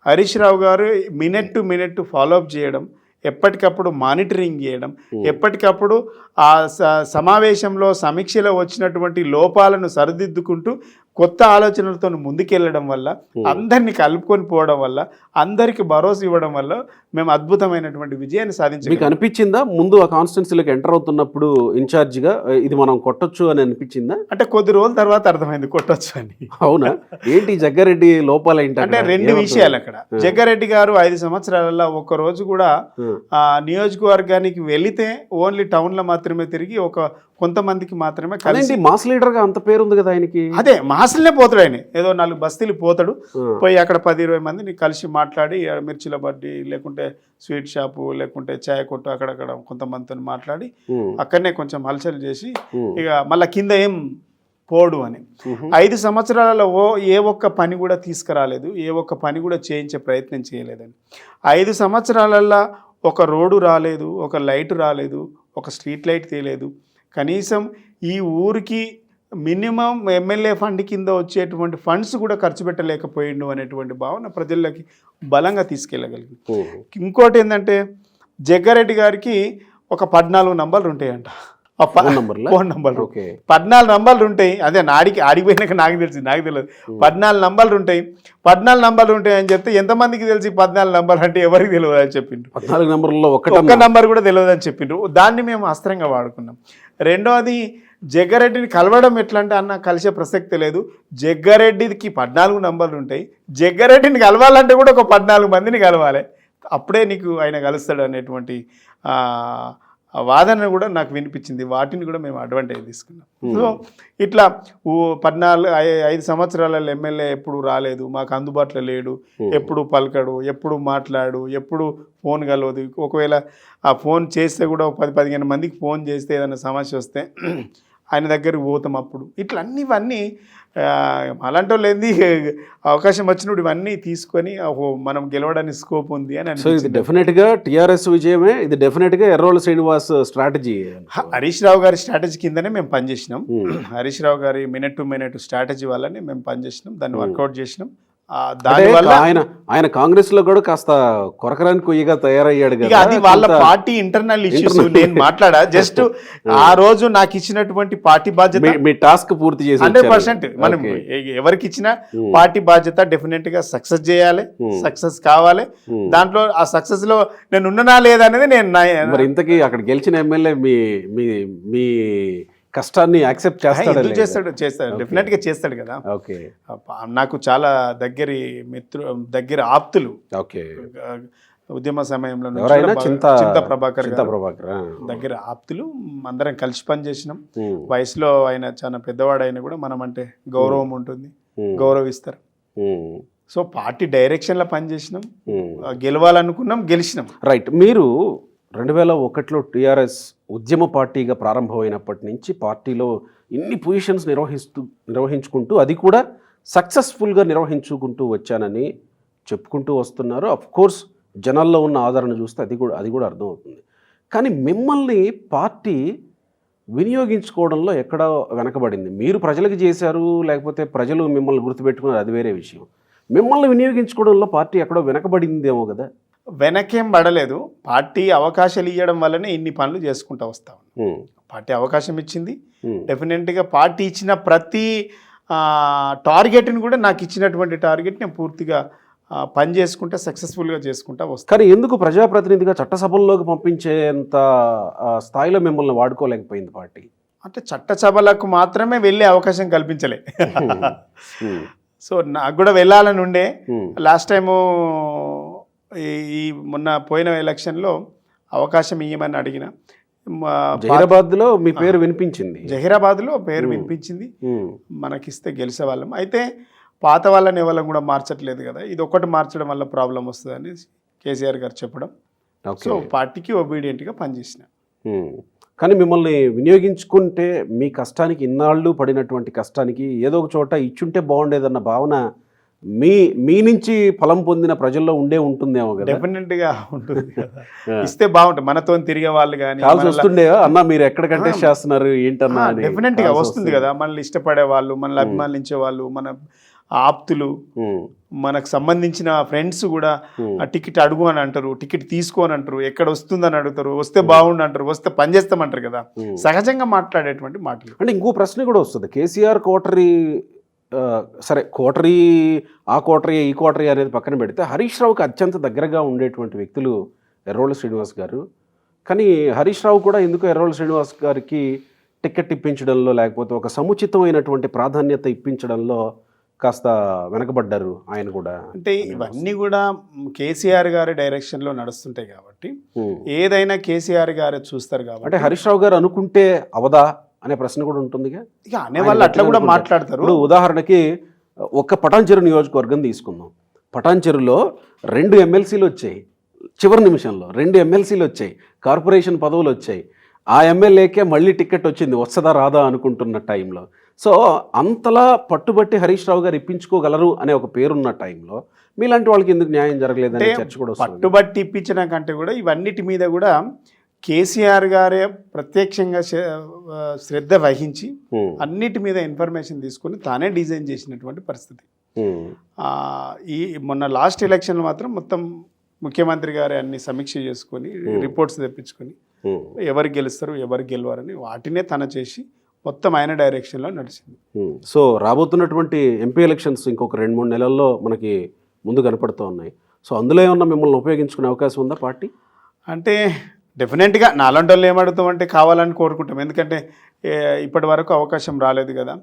హరీష్ రావు గారు మినిట్ టు మినిట్ ఫాలోఅప్ చేయడం, ఎప్పటికప్పుడు మానిటరింగ్ చేయడం, ఎప్పటికప్పుడు ఆ సమావేశంలో సమీక్షలో వచ్చినటువంటి లోపాలను సరిదిద్దుకుంటూ కొత్త ఆలోచనలతో ముందుకెళ్ళడం వల్ల, అందరినీ కలుపుకొని పోవడం వల్ల, అందరికి భరోసా ఇవ్వడం వల్ల మేము అద్భుతమైనటువంటి విజయాన్ని సాధించాం. మీకు అనిపించిందా ముందు ఆ కాన్స్టిట్యున్సీలోకి ఎంటర్ అవుతున్నప్పుడు ఇన్ఛార్జిగా ఇది మనం కొట్టొచ్చు అని అనిపించిందా? అంటే కొద్ది రోజుల తర్వాత అర్థమైంది కొట్టొచ్చు అని. అవునా? ఏంటి జగ్గారెడ్డి లోపాలు ఏంటి? అంటే రెండు విషయాలు అక్కడ. జగ్గారెడ్డి గారు 5 సంవత్సరాలలో ఒక్క రోజు కూడా నియోజకవర్గానికి వెళితే ఓన్లీ టౌన్లో మాత్రమే తిరిగి కొంతమందికి మాత్రమే కలిసి. మాస్ లీడర్ గా అంత పేరు ఉంది కదా ఆయనకి. అదే మాసలనే పోతాడు ఆయన, ఏదో 4 బస్తీలు పోతాడు, పోయి అక్కడ 10-20 మందిని కలిసి మాట్లాడి మిర్చిల బడ్డీ లేకుంటే స్వీట్ షాపు లేకుంటే చాయ్ కొట్టు అక్కడక్కడ కొంతమందితో మాట్లాడి అక్కడనే కొంచెం హల్చల్ చేసి ఇక మళ్ళీ కింద ఏం పోడు అని. 5 సంవత్సరాలలో ఏ ఒక్క పని కూడా తీసుకురాలేదు, ఏ ఒక్క పని కూడా చేయించే ప్రయత్నం చేయలేదని. 5 సంవత్సరాలల్లో ఒక రోడ్డు రాలేదు, ఒక లైట్ రాలేదు, ఒక స్ట్రీట్ లైట్ తేలేదు. కనీసం ఈ ఊరికి మినిమం ఎమ్మెల్యే ఫండ్ కింద వచ్చేటువంటి ఫండ్స్ కూడా ఖర్చు పెట్టలేకపోయిండు అనేటువంటి భావన ప్రజల్లోకి బలంగా తీసుకెళ్ళగలిగింది. ఇంకోటి ఏంటంటే జగ్గారెడ్డి గారికి ఒక 14 నంబర్లు ఉంటాయంట, ఫోన్ నంబర్లు 14 నంబర్లు ఉంటాయి. అదే ఆడిపోయినాక నాకు తెలియదు. 14 నంబర్లు ఉంటాయి. 14 నంబర్లు ఉంటాయి అని చెప్తే ఎంతమందికి తెలిసి 14 నంబర్లు అంటే ఎవరికి తెలియదు అని చెప్పిండ్రు. 14 నంబర్లలో ఒక్క నంబర్ కూడా తెలియదు అని చెప్పిండ్రు. దాన్ని మేము అస్త్రంగా వాడుకున్నాం. రెండోది జగ్గారెడ్డిని కలవడం ఎట్లా అంటే అన్న కలిసే ప్రసక్తి లేదు. జగ్గారెడ్డికి 14 నంబర్లు ఉంటాయి, జగ్గారెడ్డిని కలవాలంటే కూడా ఒక 14 మందిని కలవాలి, అప్పుడే నీకు ఆయన కలుస్తాడు అనేటువంటి వాదన కూడా నాకు వినిపించింది. వాటిని కూడా మేము అడ్వాంటేజ్ తీసుకున్నాం. సో ఇట్లా 5 సంవత్సరాలలో ఎమ్మెల్యే ఎప్పుడు రాలేదు, మాకు అందుబాటులో లేడు, ఎప్పుడు పలకడు, ఎప్పుడు మాట్లాడు, ఎప్పుడు ఫోన్ కలవదు. ఒకవేళ ఆ ఫోన్ చేస్తే కూడా 10-15 మందికి ఫోన్ చేస్తే ఏదైనా సమస్య వస్తే ఆయన దగ్గరికి పోతాం. అప్పుడు ఇట్లా ఇవన్నీ అలాంటి వాళ్ళు ఏంది అవకాశం వచ్చినప్పుడు ఇవన్నీ తీసుకొని మనం గెలవడానికి స్కోప్ ఉంది అని. సో ఇది డెఫినెట్గా టీఆర్ఎస్ విజయమే, ఇది డెఫినెట్గా ఎర్రోల శ్రీనివాస్ స్ట్రాటజీ. హరీష్ రావు గారి స్ట్రాటజీ కిందనే మేము పనిచేసినాం. హరీష్ రావు గారి మినిట్ టు మినిట్ స్ట్రాటజీ వల్లనే మేము పనిచేసినాం, దాన్ని వర్కౌట్ చేసినాం. దానివల్ల ఆయన కాంగ్రెస్ లో కూడా కాస్త కొరకరాని కొయ్యగా తయారయ్యాడు కదా. అది వాళ్ళ పార్టీ ఇంటర్నల్ ఇష్యూస్. నేను మాట్లాడా జస్ట్ ఆ రోజు నాకు ఇచ్చినటువంటి పార్టీ బాధ్యత, మీ టాస్క్ పూర్తి చేసి 100% మనం ఎవరికి ఇచ్చినా పార్టీ బాధ్యత డెఫినెట్ గా సక్సెస్ చేయాలి, సక్సెస్ కావాలి. దాంట్లో ఆ సక్సెస్ లో నేను ఉన్ననా లేదా అనేది నేను మరి ఇంతకీ అక్కడ గెలిచిన ఎమ్మెల్యే మీ కష్టాన్ని యాక్సెప్ట్ చేస్తాడు డెఫినెట్ గా చేస్తాడు కదా. నాకు చాలా దగ్గర ఆప్తులు ఉద్యమ సమయంలో చింతా ప్రభాకర్ దగ్గర ఆప్తులు, అందరం కలిసి పనిచేసినాం. వయసులో ఆయన చాలా పెద్దవాడు అయినా కూడా మనం అంటే గౌరవం ఉంటుంది, గౌరవిస్తారు. సో పార్టీ డైరెక్షన్లో పనిచేసినాం, గెలవాలనుకున్నాం, గెలిచినాం. రైట్. మీరు 2001లో టీఆర్ఎస్ ఉద్యమ పార్టీగా ప్రారంభమైనప్పటి నుంచి పార్టీలో ఇన్ని పొజిషన్స్ నిర్వహించుకుంటూ అది కూడా సక్సెస్ఫుల్గా నిర్వహించుకుంటూ వచ్చానని చెప్పుకుంటూ వస్తున్నారు. అఫ్ కోర్స్ జనాల్లో ఉన్న ఆదరణ చూస్తే అది కూడా అర్థమవుతుంది. కానీ మిమ్మల్ని పార్టీ వినియోగించుకోవడంలో ఎక్కడ వెనకబడింది? మీరు ప్రజలకు చేశారు, లేకపోతే ప్రజలు మిమ్మల్ని గుర్తుపెట్టుకున్నారు, అది వేరే విషయం. మిమ్మల్ని వినియోగించుకోవడంలో పార్టీ ఎక్కడో వెనకబడిందేమో కదా? వెనకేం పడలేదు. పార్టీ అవకాశాలు ఇవ్వడం వల్లనే ఇన్ని పనులు చేసుకుంటూ వస్తాం. పార్టీ అవకాశం ఇచ్చింది, డెఫినెట్గా పార్టీ ఇచ్చిన ప్రతి టార్గెట్ని కూడా నాకు ఇచ్చినటువంటి టార్గెట్ నేను పూర్తిగా పని చేసుకుంటా సక్సెస్ఫుల్గా చేసుకుంటా వస్తాను. కానీ ఎందుకు ప్రజాప్రతినిధిగా చట్టసభల్లోకి పంపించేంత స్థాయిలో మిమ్మల్ని వాడుకోలేకపోయింది పార్టీ? అంటే చట్టసభలకు మాత్రమే వెళ్ళే అవకాశం కల్పించలే. సో నాకు కూడా వెళ్ళాలని ఉండే. లాస్ట్ టైము మొన్న పోయిన ఎలక్షన్లో అవకాశం ఇవ్వమని అడిగిన. జహీరాబాద్లో మీ పేరు వినిపించింది. జహీరాబాద్లో పేరు వినిపించింది, మనకిస్తే గెలిచేవాళ్ళం. అయితే పాత వాళ్ళని ఎవరు కూడా మార్చట్లేదు కదా, ఇది ఒక్కటి మార్చడం వల్ల ప్రాబ్లం వస్తుందని కేసీఆర్ గారు చెప్పడం. సో పార్టీకి ఒబీడియంట్గా పనిచేసిన. కానీ మిమ్మల్ని వినియోగించుకుంటే మీ కష్టానికి, ఇన్నాళ్ళు పడినటువంటి కష్టానికి ఏదో ఒక చోట ఇచ్చుంటే బాగుండేదన్న భావన మీ నుంచి ఫలం పొందిన ప్రజల్లో ఉంటుందేమో కదా? డెఫినెట్గా ఉంటుంది కదా, ఇస్తే బాగుంటుంది. మనతో తిరిగే వాళ్ళు కానీ వస్తుండేవా అన్న, మీరు ఎక్కడ కంటెస్ట్ చేస్తున్నారు ఏంటన్నా? డెఫినెట్గా వస్తుంది కదా, మనల్ని ఇష్టపడే వాళ్ళు, మనల్ని అభిమానించే వాళ్ళు, మన ఆప్తులు, మనకు సంబంధించిన ఫ్రెండ్స్ కూడా టికెట్ అడుగు అని అంటారు, టికెట్ తీసుకో అని అంటారు, ఎక్కడ వస్తుందని అడుగుతారు, వస్తే బాగుండు అంటారు, వస్తే పని చేస్తామంటారు కదా, సహజంగా మాట్లాడేటువంటి మాటలు. అంటే ఇంకో ప్రశ్న కూడా వస్తుంది. కేసీఆర్ కోటరీ సరే కోటరీ ఆ కోటరీ ఈ కోటరీ అనేది పక్కన పెడితే హరీష్ రావుకి అత్యంత దగ్గరగా ఉండేటువంటి వ్యక్తులు ఎర్రోళ్ళ శ్రీనివాస్ గారు. కానీ హరీష్ రావు కూడా ఎందుకు ఎర్రోళ్ళ శ్రీనివాస్ గారికి టికెట్ ఇప్పించడంలో లేకపోతే ఒక సముచితమైనటువంటి ప్రాధాన్యత ఇప్పించడంలో కాస్త వెనకబడ్డారు ఆయన కూడా. అంటే ఇవన్నీ కూడా కేసీఆర్ గారి డైరెక్షన్లో నడుస్తుంటాయి కాబట్టి ఏదైనా కేసీఆర్ గారే చూస్తారు కాబట్టి. అంటే హరీష్ రావు గారు అనుకుంటే అవదా అనే ప్రశ్న కూడా ఉంటుందిగా. ఇక అనేవాళ్ళు అట్లా కూడా మాట్లాడతారు. ఇప్పుడు ఉదాహరణకి ఒక్క పటాన్చెరు నియోజకవర్గం తీసుకుందాం. పటాన్చెరులో 2 ఎమ్మెల్సీలు వచ్చాయి, చివరి నిమిషంలో 2 ఎమ్మెల్సీలు వచ్చాయి, కార్పొరేషన్ పదవులు వచ్చాయి. ఆ ఎమ్మెల్యేకే మళ్ళీ టికెట్ వచ్చింది, వస్తుందా రాదా అనుకుంటున్న టైంలో. సో అంతలా పట్టుబట్టి హరీష్ రావు గారు ఇప్పించుకోగలరు అనే ఒక పేరున్న టైంలో మీలాంటి వాళ్ళకి ఎందుకు న్యాయం జరగలేదనే చర్చ కూడా వస్తుంది. పట్టుబట్టి ఇప్పించిన కంటే కూడా ఇవన్నిటి మీద కూడా కేసీఆర్ గారే ప్రత్యక్షంగా శ్రద్ధ వహించి అన్నిటి మీద ఇన్ఫర్మేషన్ తీసుకొని తానే డిజైన్ చేసినటువంటి పరిస్థితి. ఈ మొన్న లాస్ట్ ఎలక్షన్ మాత్రం మొత్తం ముఖ్యమంత్రి గారే అన్ని సమీక్ష చేసుకొని రిపోర్ట్స్ తెప్పించుకొని ఎవరు గెలుస్తారు ఎవరు గెలవారని వాటినే తన చేసి మొత్తం ఆయన డైరెక్షన్లో నడిచింది. సో రాబోతున్నటువంటి ఎంపీ ఎలక్షన్స్ ఇంకొక 2-3 నెలల్లో మనకి ముందు కనపడుతూ ఉన్నాయి. సో అందులో ఏమన్నా మిమ్మల్ని ఉపయోగించుకునే అవకాశం ఉందా పార్టీ? అంటే డెఫినెట్గా నాలాంటి వాళ్ళు ఏమడుగుతామంటే కావాలని కోరుకుంటాం. ఎందుకంటే ఇప్పటి వరకు అవకాశం రాలేదు కదా,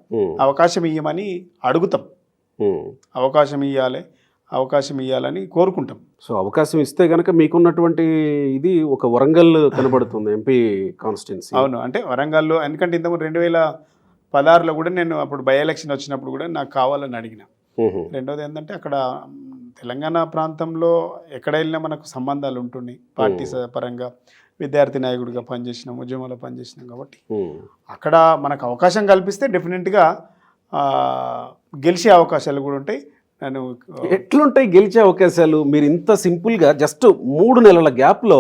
అవకాశం ఇవ్వమని అడుగుతాం. అవకాశం ఇవ్వాలని కోరుకుంటాం. సో అవకాశం ఇస్తే కనుక మీకున్నటువంటి ఇది ఒక వరంగల్ కనబడుతుంది ఎంపీ కాన్స్టిట్యున్సీ. అవును, అంటే వరంగల్లో ఎందుకంటే ఇంతకుముందు 2016లో కూడా నేను అప్పుడు బై ఎలక్షన్ వచ్చినప్పుడు కూడా నాకు కావాలని అడిగిన. రెండోది ఏంటంటే అక్కడ తెలంగాణ ప్రాంతంలో ఎక్కడ వెళ్ళినా మనకు సంబంధాలు ఉంటున్నాయి. పార్టీ పరంగా విద్యార్థి నాయకుడిగా పనిచేసినాం, ఉద్యమంలో పనిచేసినాం కాబట్టి అక్కడ మనకు అవకాశం కల్పిస్తే డెఫినెట్గా గెలిచే అవకాశాలు కూడా ఉంటాయి. నేను ఎట్లుంటాయి గెలిచే అవకాశాలు? మీరు ఇంత సింపుల్గా జస్ట్ 3 నెలల గ్యాప్లో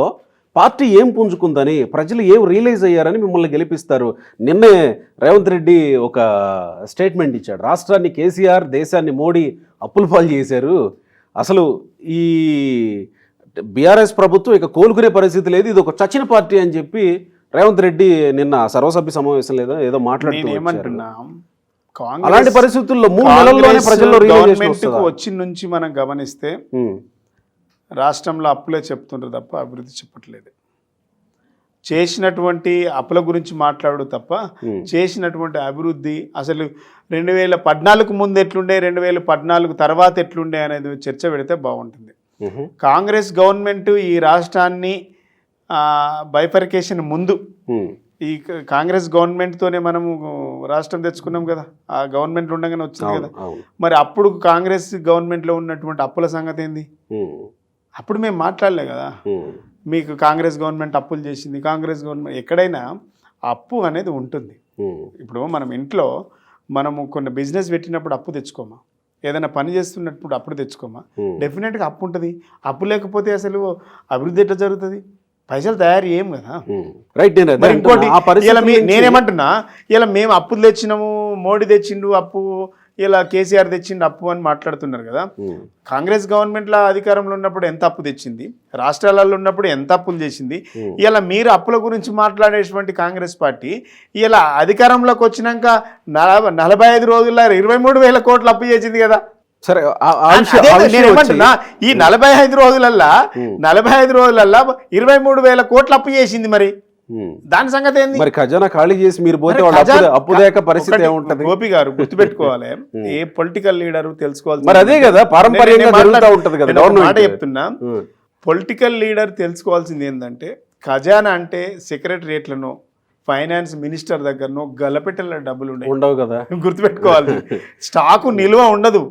పార్టీ ఏం పుంజుకుందని, ప్రజలు ఏం రియలైజ్ అయ్యారని మిమ్మల్ని గెలిపిస్తారు? నిన్నే రేవంత్ రెడ్డి ఒక స్టేట్మెంట్ ఇచ్చాడు, రాష్ట్రాన్ని కేసీఆర్, దేశాన్ని మోడీ అప్పుల పాలు చేశారు, అసలు ఈ బీఆర్ఎస్ ప్రభుత్వం ఇక కోలుకునే పరిస్థితి లేదు, ఇది ఒక చచ్చిన పార్టీ అని చెప్పి రేవంత్ రెడ్డి నిన్న సర్వసభ్య సమావేశం లేదా ఏదో మాట్లాడుతున్నా. అలాంటి పరిస్థితుల్లో 3 నెలల్లోనే ప్రజల్లో గవర్నమెంట్కి వచ్చి నుంచి మనం గమనిస్తే రాష్ట్రంలో అప్పులే చెప్తుండ్రు తప్ప అభివృద్ధి చెప్పట్లేదు. చేసినటువంటి అప్పుల గురించి మాట్లాడు తప్ప చేసినటువంటి అభివృద్ధి అసలు 2014 ముందు ఎట్లుండే, 2014 తర్వాత ఎట్లుండే అనేది చర్చ పెడితే బాగుంటుంది. కాంగ్రెస్ గవర్నమెంట్ ఈ రాష్ట్రాన్ని బైఫర్కేషన్ ముందు ఈ కాంగ్రెస్ గవర్నమెంట్తోనే మనము రాష్ట్రం తెచ్చుకున్నాం కదా, ఆ గవర్నమెంట్ ఉండగానే వచ్చింది కదా. మరి అప్పుడు కాంగ్రెస్ గవర్నమెంట్లో ఉన్నటువంటి అప్పుల సంగతి ఏంది? అప్పుడు మేము మాట్లాడలే కదా. మీకు కాంగ్రెస్ గవర్నమెంట్ అప్పులు చేసింది, కాంగ్రెస్ గవర్నమెంట్ ఎక్కడైనా అప్పు అనేది ఉంటుంది. ఇప్పుడు మనం ఇంట్లో మనము కొన్ని బిజినెస్ పెట్టినప్పుడు అప్పు తెచ్చుకోమా, ఏదైనా పని చేస్తున్నప్పుడు అప్పుడు తెచ్చుకోమా, డెఫినెట్గా అప్పు ఉంటుంది. అప్పు లేకపోతే అసలు అభివృద్ధి ఎట్లా జరుగుతుంది? పైసలు తయారు ఏం కదా. రైట్. ఇంకోటి నేనేమంటున్నా, ఇలా మేము అప్పులు తెచ్చినాము, మోడీ తెచ్చిండు అప్పు, ఇలా కేసీఆర్ తెచ్చిండు అప్పు అని మాట్లాడుతున్నారు కదా. కాంగ్రెస్ గవర్నమెంట్లో అధికారంలో ఉన్నప్పుడు ఎంత అప్పు తెచ్చింది, రాష్ట్రాలలో ఉన్నప్పుడు ఎంత అప్పులు చేసింది. ఇలా మీరు అప్పుల గురించి మాట్లాడేటువంటి కాంగ్రెస్ పార్టీ ఇలా అధికారంలోకి వచ్చినాక 45 రోజుల్లో 23,000 కోట్లు అప్పు చేసింది కదా. సరే, నేనేమంటున్నా, ఈ 45 రోజులల్లా 23,000 కోట్లు అప్పు చేసింది. మరి దాని సంగతి ఏంది? మరి ఖజానా ఖాళీ చేసి మీరు పోతే అప్పు దేక పరిస్థితి ఏముంటుంది? గోపి గారు గుర్తుపెట్టుకోవాలి, ఏ పొలిటికల్ లీడర్ తెలుసుకోవాలి. మరి అదే కదా పారంపర్యంగా జరుగుతూ ఉంటది కదా. మాట చెప్తున్నా, పొలిటికల్ లీడర్ తెలుసుకోవాల్సింది ఏంటంటే ఖజానా అంటే సెక్రటరియట్లను ఫైనాన్స్ మినిస్టర్ దగ్గరను గలపెట్టెల డబ్బులు ఉండవు కదా, గుర్తుపెట్టుకోవాలి. స్టాకు నిల్వ ఉండదు,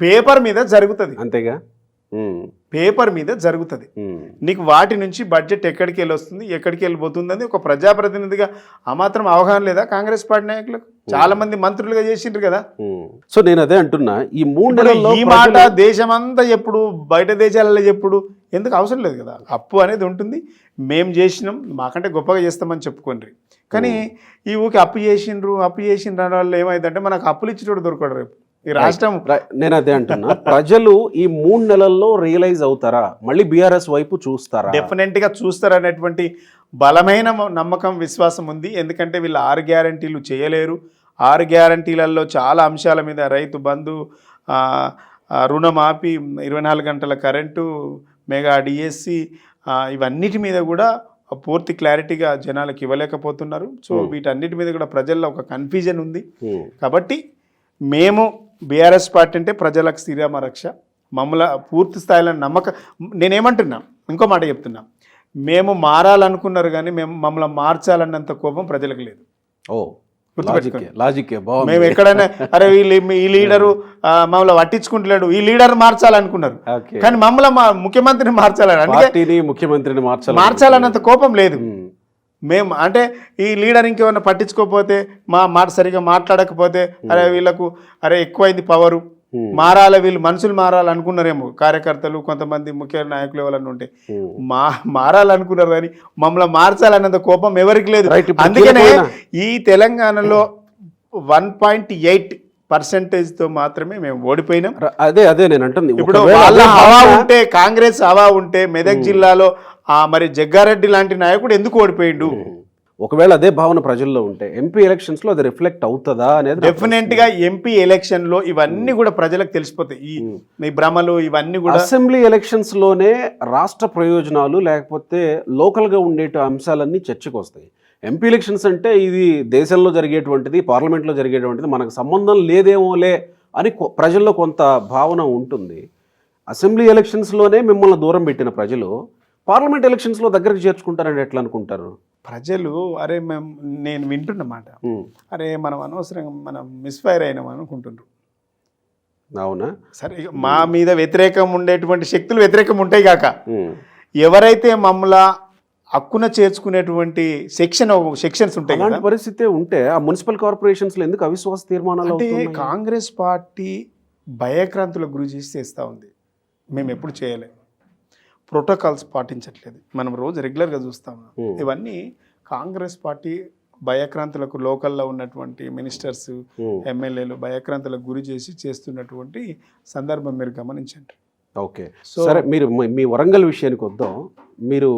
పేపర్ మీద జరుగుతుంది. అంతేగా, పేపర్ మీద జరుగుతుంది. నీకు వాటి నుంచి బడ్జెట్ ఎక్కడికి వెళ్ళి వస్తుంది, ఎక్కడికి వెళ్ళిపోతుంది అని ఒక ప్రజాప్రతినిధిగా ఆ మాత్రం అవగాహన లేదా కాంగ్రెస్ పార్టీ నాయకులకు? చాలా మంది మంత్రులుగా చేసిండ్రు కదా. సో నేను అదే అంటున్నా, ఈ 3 నెలల్లో ఈ మాట దేశమంతా ఎప్పుడు, బయట దేశాలలో ఎప్పుడు, ఎందుకు అవసరం లేదు కదా. అప్పు అనేది ఉంటుంది, మేము చేసినాం, మాకంటే గొప్పగా చేస్తామని చెప్పుకోండి. కానీ ఈ ఊరికి అప్పు చేసిండ్రు అనే వాళ్ళు ఏమైందంటే మనకు అప్పులు ఇచ్చేటోడు దొరకడు రేపు ఈ రాష్ట్రం. నేను అదే అంటున్నా, ప్రజలు ఈ 3 నెలల్లో రియలైజ్ అవుతారా, మళ్ళీ బీఆర్ఎస్ వైపు చూస్తారా? డెఫినెట్గా చూస్తారు అనేటువంటి బలమైన నమ్మకం, విశ్వాసం ఉంది. ఎందుకంటే వీళ్ళు 6 గ్యారంటీలు చేయలేరు, 6 గ్యారంటీలలో చాలా అంశాల మీద రైతు బంధు, రుణమాఫీ, 24 గంటల కరెంటు, మెగా డిఎస్సి, ఇవన్నిటి మీద కూడా పూర్తి క్లారిటీగా జనాలకు ఇవ్వలేకపోతున్నారు. సో వీటన్నిటి మీద కూడా ప్రజల్లో ఒక కన్ఫ్యూజన్ ఉంది. కాబట్టి మేము బీఆర్ఎస్ పార్టీ అంటే ప్రజలకు శ్రీరామ రక్ష, మమ్మల్ని పూర్తి స్థాయిలో నమ్మకం. నేనేమంటున్నా, ఇంకో మాట చెప్తున్నా, మేము మారాలనుకున్నారు కానీ మమ్మల్ని మార్చాలన్నంత కోపం ప్రజలకు లేదు. మేము ఎక్కడైనా అరే ఈ లీడరు మమ్మల్ని పట్టించుకుంటలేడు, ఈ లీడర్ మార్చాలనుకున్నారు కానీ మమ్మల్ని ముఖ్యమంత్రిని ముఖ్యమంత్రిని మార్చాలన్నంత కోపం లేదు. మేము అంటే ఈ లీడర్ ఇంకేమన్నా పట్టించుకోకపోతే, మా మాట సరిగా మాట్లాడకపోతే, అరే వీళ్ళకు అరే ఎక్కువైంది పవరు, మారాలి వీళ్ళు, మనుషులు మారాలనుకున్నారేమో, కార్యకర్తలు కొంతమంది ముఖ్య నాయకులు ఎవరన్నా ఉంటే మారాలనుకున్నారు కానీ మమ్మల్ని మార్చాలన్నంత కోపం ఎవరికి లేదు. అందుకనే ఈ తెలంగాణలో 1.8% మాత్రమే మేము ఓడిపోయినాం. అదే నేను అంటుంది. ఇప్పుడు వాళ్ళ హవా ఉంటే, కాంగ్రెస్ హవా ఉంటే మెదక్ జిల్లాలో మరి జగ్గారెడ్డి లాంటి నాయకుడు ఎందుకు ఓడిపోయిండు? ఒకవేళ అదే భావన ప్రజల్లో ఉంటే ఎంపీ ఎలక్షన్స్ లో అది రిఫ్లెక్ట్ అవుతుందా అనేది డెఫినెట్ గా ఎంపీ ఎలక్షన్ లో ఇవన్నీ కూడా ప్రజలకు తెలిసిపోతాయి. ఈ భ్రమలు ఇవన్నీ కూడా అసెంబ్లీ ఎలక్షన్స్ లోనే రాష్ట్ర ప్రయోజనాలు లేకపోతే లోకల్ గా ఉండే అంశాలన్నీ చర్చకు వస్తాయి. ఎంపీ ఎలక్షన్స్ అంటే ఇది దేశంలో జరిగేటువంటిది, పార్లమెంట్లో జరిగేటువంటిది, మనకు సంబంధం లేదేమోలే అని ప్రజల్లో కొంత భావన ఉంటుంది. అసెంబ్లీ ఎలక్షన్స్లోనే మిమ్మల్ని దూరం పెట్టిన ప్రజలు పార్లమెంట్ ఎలక్షన్స్లో దగ్గరకు చేర్చుకుంటారని ఎట్లా అనుకుంటారు ప్రజలు? అరే నేను వింటున్నమాట, అరే మనం అనవసరంగా మనం మిస్ఫైర్ అయినాం అనుకుంటున్నారు. అవునా? సరే, మా మీద వ్యతిరేకం ఉండేటువంటి శక్తులు వ్యతిరేకం ఉంటాయి కాక, ఎవరైతే మమ్మల్ని హక్కున చేర్చుకునేటువంటి సెక్షన్స్ ఉంటాయి, అలాంటి పరిస్థితి ఉంటే ఆ మున్సిపల్ కార్పొరేషన్స్లో ఎందుకు అవిశ్వాస తీర్మానాలు? అంటే కాంగ్రెస్ పార్టీ భయక్రాంతులకు గురి చేసి చేస్తూ ఉంది. మేము ఎప్పుడు చేయలేము, ప్రోటోకాల్స్ పాటించట్లేదు, మనం రోజు రెగ్యులర్గా చూస్తాం. ఇవన్నీ కాంగ్రెస్ పార్టీ భయక్రాంతులకు, లోకల్లో ఉన్నటువంటి మినిస్టర్స్, ఎమ్మెల్యేలు భయక్రాంతులకు గురి చేసి చేస్తున్నటువంటి సందర్భం మీరు గమనించండి. ఓకే, సరే, మీరు మీ వరంగల్ విషయానికి వద్దాం. మీరు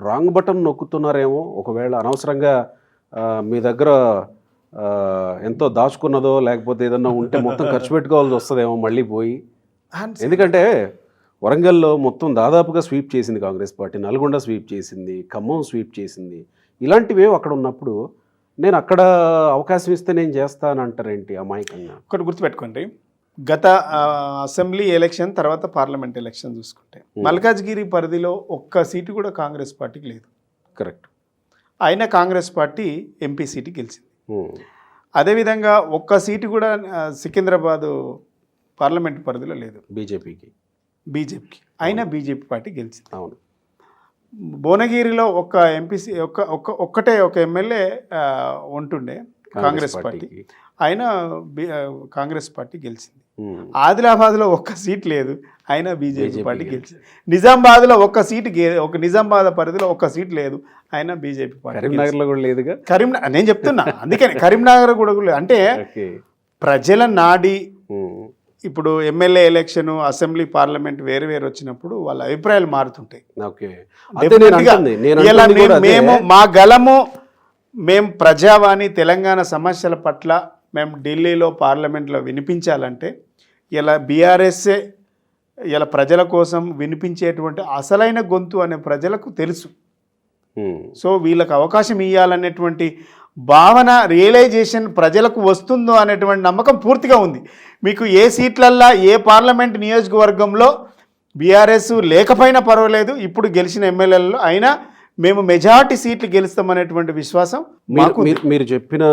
రాంగ్ బటన్ నొక్కుతున్నారేమో, ఒకవేళ అనవసరంగా మీ దగ్గర ఎంతో దాచుకున్నదో లేకపోతే ఏదన్నా ఉంటే మొత్తం ఖర్చు పెట్టుకోవాల్సి వస్తుందేమో మళ్ళీ పోయి. ఎందుకంటే వరంగల్లో మొత్తం దాదాపుగా స్వీప్ చేసింది కాంగ్రెస్ పార్టీ, నల్గొండ స్వీప్ చేసింది, ఖమ్మం స్వీప్ చేసింది. ఇలాంటివే అక్కడ ఉన్నప్పుడు నేను అక్కడ అవకాశం ఇస్తే నేను చేస్తానంటారేంటి అమాయకంగా? ఒకటి గుర్తుపెట్టుకోండి, గత అసెంబ్లీ ఎలక్షన్ తర్వాత పార్లమెంట్ ఎలక్షన్ చూసుకుంటే మల్కాజ్గిరి పరిధిలో ఒక్క సీటు కూడా కాంగ్రెస్ పార్టీకి లేదు. కరెక్ట్. అయినా కాంగ్రెస్ పార్టీ ఎంపీ సీటు గెలిచింది. అదేవిధంగా ఒక్క సీటు కూడా సికింద్రాబాదు పార్లమెంట్ పరిధిలో లేదు బీజేపీకి. అయినా బీజేపీ పార్టీ గెలిచింది. అవును. భువనగిరిలో ఒక ఎంపీసీ ఒక్కటే ఒక ఎమ్మెల్యే ఉంటుండే కాంగ్రెస్ పార్టీ, అయినా కాంగ్రెస్ పార్టీ గెలిచింది. ఆదిలాబాద్లో ఒక్క సీట్ లేదు, అయినా బీజేపీ పార్టీ గెలిచింది. నిజామాబాద్లో ఒక్క సీటు, నిజామాబాద్ పరిధిలో ఒక్క సీట్ లేదు, అయినా బీజేపీ పార్టీ. కరీంనగర్లో కూడా లేదుగా. నేను చెప్తున్నా, అందుకని కరీంనగర్ కూడా అంటే ప్రజల నాడి. ఇప్పుడు ఎమ్మెల్యే ఎలక్షన్, అసెంబ్లీ, పార్లమెంట్ వేరు వేరు వచ్చినప్పుడు వాళ్ళ అభిప్రాయాలు మారుతుంటాయి. మేము మా గలము, మేము ప్రజావాణి తెలంగాణ సమస్యల పట్ల మేము ఢిల్లీలో పార్లమెంట్లో వినిపించాలంటే ఇలా బీఆర్ఎస్ఏ ఇలా ప్రజల కోసం వినిపించేటువంటి అసలైన గొంతు అనే ప్రజలకు తెలుసు. సో వీళ్ళకి అవకాశం ఇవ్వాలనేటువంటి భావన, రియలైజేషన్ ప్రజలకు వస్తుందో అనేటువంటి నమ్మకం పూర్తిగా ఉంది. మీకు ఏ సీట్లల్లా ఏ పార్లమెంట్ నియోజకవర్గంలో బీఆర్ఎస్ లేకపోయినా పర్వాలేదు, ఇప్పుడు గెలిచిన ఎమ్మెల్యేలలో అయినా మేము మెజారిటీ సీట్లు గెలుస్తామనేటువంటి విశ్వాసం మాకు. మీరు చెప్పిన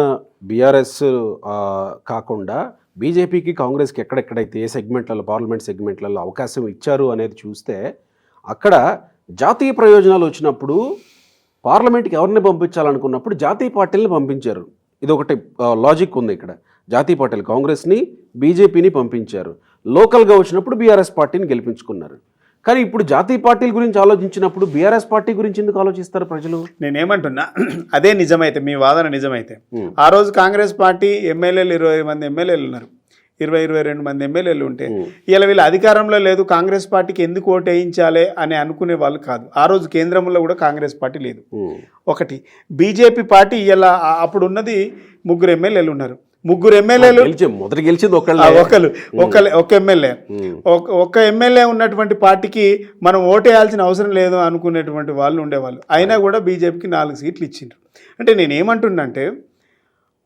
బీఆర్ఎస్ కాకుండా బీజేపీకి, కాంగ్రెస్కి ఎక్కడెక్కడైతే ఏ సెగ్మెంట్లలో, పార్లమెంట్ సెగ్మెంట్లలో అవకాశం ఇచ్చారు అనేది చూస్తే అక్కడ జాతీయ ప్రయోజనాలు వచ్చినప్పుడు పార్లమెంట్కి ఎవరిని పంపించాలనుకున్నప్పుడు జాతీయ పార్టీలను పంపించారు. ఇది ఒకటి లాజిక్ ఉంది ఇక్కడ. జాతీయ పార్టీలు కాంగ్రెస్ని, బీజేపీని పంపించారు. లోకల్గా వచ్చినప్పుడు బీఆర్ఎస్ పార్టీని గెలిపించుకున్నారు. కానీ ఇప్పుడు జాతీయ పార్టీల గురించి ఆలోచించినప్పుడు బీఆర్ఎస్ పార్టీ గురించి ఎందుకు ఆలోచిస్తారు ప్రజలు? నేనేమంటున్నా, అదే నిజమైతే, మీ వాదన నిజమైతే, ఆ రోజు కాంగ్రెస్ పార్టీ ఎమ్మెల్యేలు 20 మంది ఎమ్మెల్యేలు ఉన్నారు, 22 మంది ఎమ్మెల్యేలు ఉంటే ఇలా వీళ్ళు అధికారంలో లేదు, కాంగ్రెస్ పార్టీకి ఎందుకు ఓటు వేయించాలి అని అనుకునే వాళ్ళు కాదు. ఆ రోజు కేంద్రంలో కూడా కాంగ్రెస్ పార్టీ లేదు. ఒకటి బీజేపీ పార్టీ ఇలా అప్పుడు ఉన్నది 3 ఎమ్మెల్యేలు ఉన్నారు. ముగ్గురు ఎమ్మెల్యేలు మొదటి గెలిచింది ఒక ఎమ్మెల్యే ఒక ఎమ్మెల్యే ఉన్నటువంటి పార్టీకి మనం ఓటేయాల్సిన అవసరం లేదు అనుకునేటువంటి వాళ్ళు ఉండేవాళ్ళు. అయినా కూడా బీజేపీకి 4 సీట్లు ఇచ్చిండ్రు. అంటే నేనేమంటున్నానంటే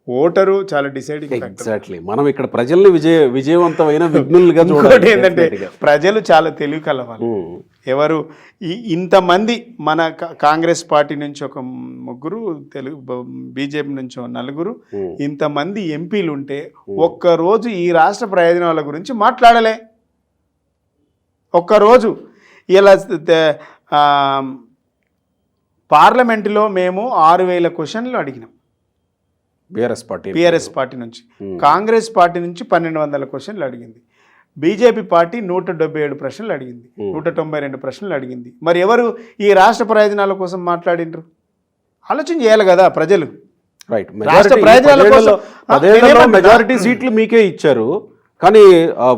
ఓటరు చాలా డిసైడింగ్ ఎగ్జాక్ట్లీ. మనం ఇక్కడ ప్రజల్ని విజయవంతమైన విఘ్నులుగా చూడాలి. ఏంటంటే ప్రజలు చాలా తెలివి కలవాలి. ఎవరు ఇంతమంది మన కాంగ్రెస్ పార్టీ నుంచి ఒక 3, బీజేపీ నుంచి 4, ఇంతమంది ఎంపీలు ఉంటే ఒక్కరోజు ఈ రాష్ట్ర ప్రయోజనాల గురించి మాట్లాడలే. ఒక్కరోజు ఇలా పార్లమెంటులో మేము 6,000 క్వశ్చన్లు అడిగినాం బీఆర్ఎస్ పార్టీ నుంచి. కాంగ్రెస్ పార్టీ నుంచి 1,200 క్వశ్చన్లు అడిగింది. బీజేపీ పార్టీ 177 ప్రశ్నలు అడిగింది, 192 ప్రశ్నలు అడిగింది. మరి ఎవరు ఈ రాష్ట్ర ప్రయోజనాల కోసం మాట్లాడిండ్రు? ఆలోచన చేయాలి కదా ప్రజలు. రైట్. రాష్ట్ర ప్రయోజనాల కోసం మెజారిటీ సీట్లు మీకే ఇచ్చారు, కానీ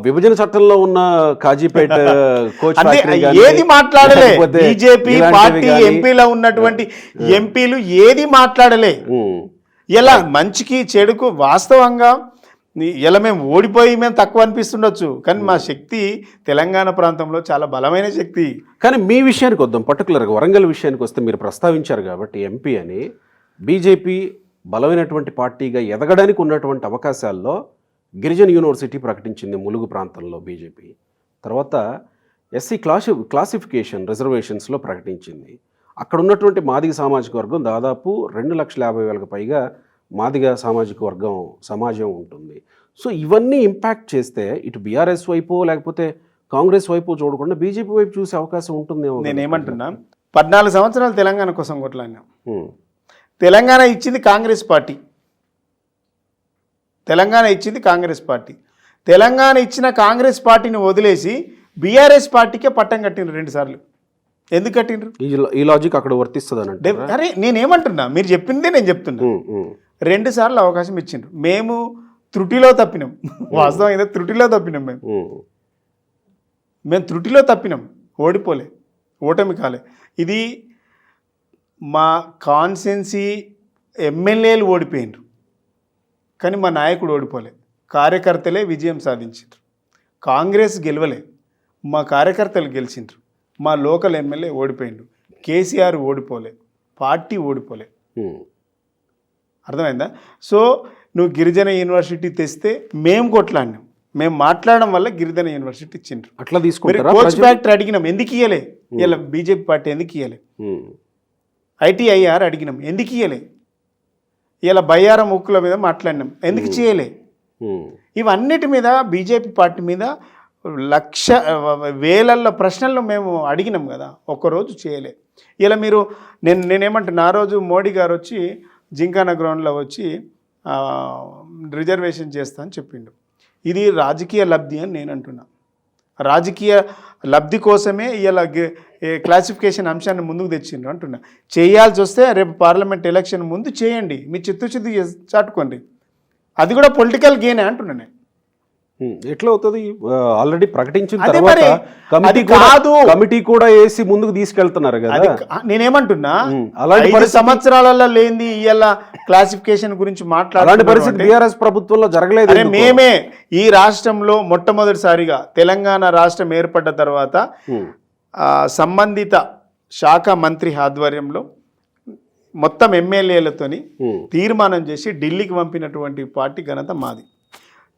విభజన చట్టంలో ఉన్న కాజీపేట ఏది మాట్లాడలే. బీజేపీ పార్టీ ఎంపీలో ఉన్నటువంటి ఎంపీలు ఏది మాట్లాడలే. ఇలా మంచికి చెడుకు వాస్తవంగా ఇలా మేము ఓడిపోయి మేము తక్కువ అనిపిస్తుండొచ్చు, కానీ మా శక్తి తెలంగాణ ప్రాంతంలో చాలా బలమైన శక్తి. కానీ మీ విషయానికి వద్దాం, పర్టికులర్గా వరంగల్ విషయానికి వస్తే మీరు ప్రస్తావించారు కాబట్టి ఎంపీ అని, బీజేపీ బలమైనటువంటి పార్టీగా ఎదగడానికి ఉన్నటువంటి అవకాశాల్లో గిరిజన యూనివర్సిటీ ప్రకటించింది ములుగు ప్రాంతంలో బీజేపీ. తర్వాత ఎస్సీ క్లాసిఫికేషన్ రిజర్వేషన్స్లో ప్రకటించింది. అక్కడ ఉన్నటువంటి మాదిగ సామాజిక వర్గం దాదాపు 2,50,000కు పైగా మాదిగ సామాజిక వర్గం సమాజం ఉంటుంది. సో ఇవన్నీ ఇంపాక్ట్ చేస్తే ఇటు బీఆర్ఎస్ వైపు లేకపోతే కాంగ్రెస్ వైపు చూడకుండా బీజేపీ వైపు చూసే అవకాశం ఉంటుందేమో. నేనేమంటున్నా, 14 సంవత్సరాలు తెలంగాణ కోసం కొట్లాడినాం. తెలంగాణ ఇచ్చింది కాంగ్రెస్ పార్టీ. తెలంగాణ ఇచ్చిన కాంగ్రెస్ పార్టీని వదిలేసి బీఆర్ఎస్ పార్టీకే పట్టం కట్టిండ్రు 2 సార్లు. ఎందుకు కట్టిండ్రు? ఈ లాజిక్ అక్కడ వర్తిస్తుంది అంటే. అరే నేనేమంటున్నా, మీరు చెప్పిందే నేను చెప్తున్నా. 2 సార్లు అవకాశం ఇచ్చిండ్రు. మేము త్రుటిలో తప్పినాం. వాస్తవం అయితే త్రుటిలో తప్పినాం. మేము త్రుటిలో తప్పినాం, ఓడిపోలే, ఓటమి కాలే. ఇది మా కాన్స్టిట్యున్సీ ఎమ్మెల్యేలు ఓడిపోయినరు, కానీ మా నాయకుడు ఓడిపోలే. కార్యకర్తలే విజయం సాధించారు. కాంగ్రెస్ గెలవలే, మా కార్యకర్తలు గెలిచిండ్రు. మా లోకల్ ఎమ్మెల్యే ఓడిపోయిండు. కేసీఆర్ ఓడిపోలే, పార్టీ ఓడిపోలే. అర్థమైందా? సో నువ్వు గిరిజన యూనివర్సిటీ తెస్తే మేము కొట్లాడినాం. మేము మాట్లాడడం వల్ల గిరిజన యూనివర్సిటీ ఇచ్చిండ్రు. అట్లా తీసుకుంటారా? కోచ్ ఫ్యాక్టరీ అడిగినాం, ఎందుకు ఇయ్యలే? ఇలా బీజేపీ పార్టీ ఎందుకు ఇయ్యలే? ITIR అడిగినాం, ఎందుకు ఇయ్యలే? ఇలా బయ్యారం ముక్కుల మీద మాట్లాడినాం, ఎందుకు చేయలే? ఇవన్నిటి మీద బీజేపీ పార్టీ మీద వేలల్లో ప్రశ్నలు మేము అడిగినాం కదా, ఒక్కరోజు చేయలే. ఇలా మీరు నేనేమంటున్నా, ఆ రోజు మోడీ గారు వచ్చి జింకానా గ్రౌండ్లో వచ్చి రిజర్వేషన్ చేస్తా అని చెప్పిండు. ఇది రాజకీయ లబ్ధి అని నేను అంటున్నా. రాజకీయ లబ్ధి కోసమే ఇలా క్లాసిఫికేషన్ అంశాన్ని ముందుకు తెచ్చిండ్రు అంటున్నా. చేయాల్సి వస్తే రేపు పార్లమెంట్ ఎలక్షన్ ముందు చేయండి, మీ చిత్తశుద్ధి చాటుకోండి. అది కూడా పొలిటికల్ గెయిన్ అంటున్నా నేను. ఎట్లా అవుతుంది? ఆల్రెడీ ప్రకటించిన తర్వాత కమిటీ కూడా వేసి ముందుకు తీసుకెళ్తున్నారు కదా. నేనేమంటున్నా, 5 సంవత్సరాలలో లేని ఇవాళ క్లాసిఫికేషన్ గురించి అలాంటి పరిస్థితి బీఆర్ఎస్ ప్రభుత్వంలో జరగలేదు. మేమే ఈ రాష్ట్రంలో మొట్టమొదటిసారిగా తెలంగాణ రాష్ట్రం ఏర్పడ్డ తర్వాత సంబంధిత శాఖ మంత్రి ఆధ్వర్యంలో మొత్తం ఎమ్మెల్యేలతోని తీర్మానం చేసి ఢిల్లీకి పంపినటువంటి పార్టీ ఘనత మాది.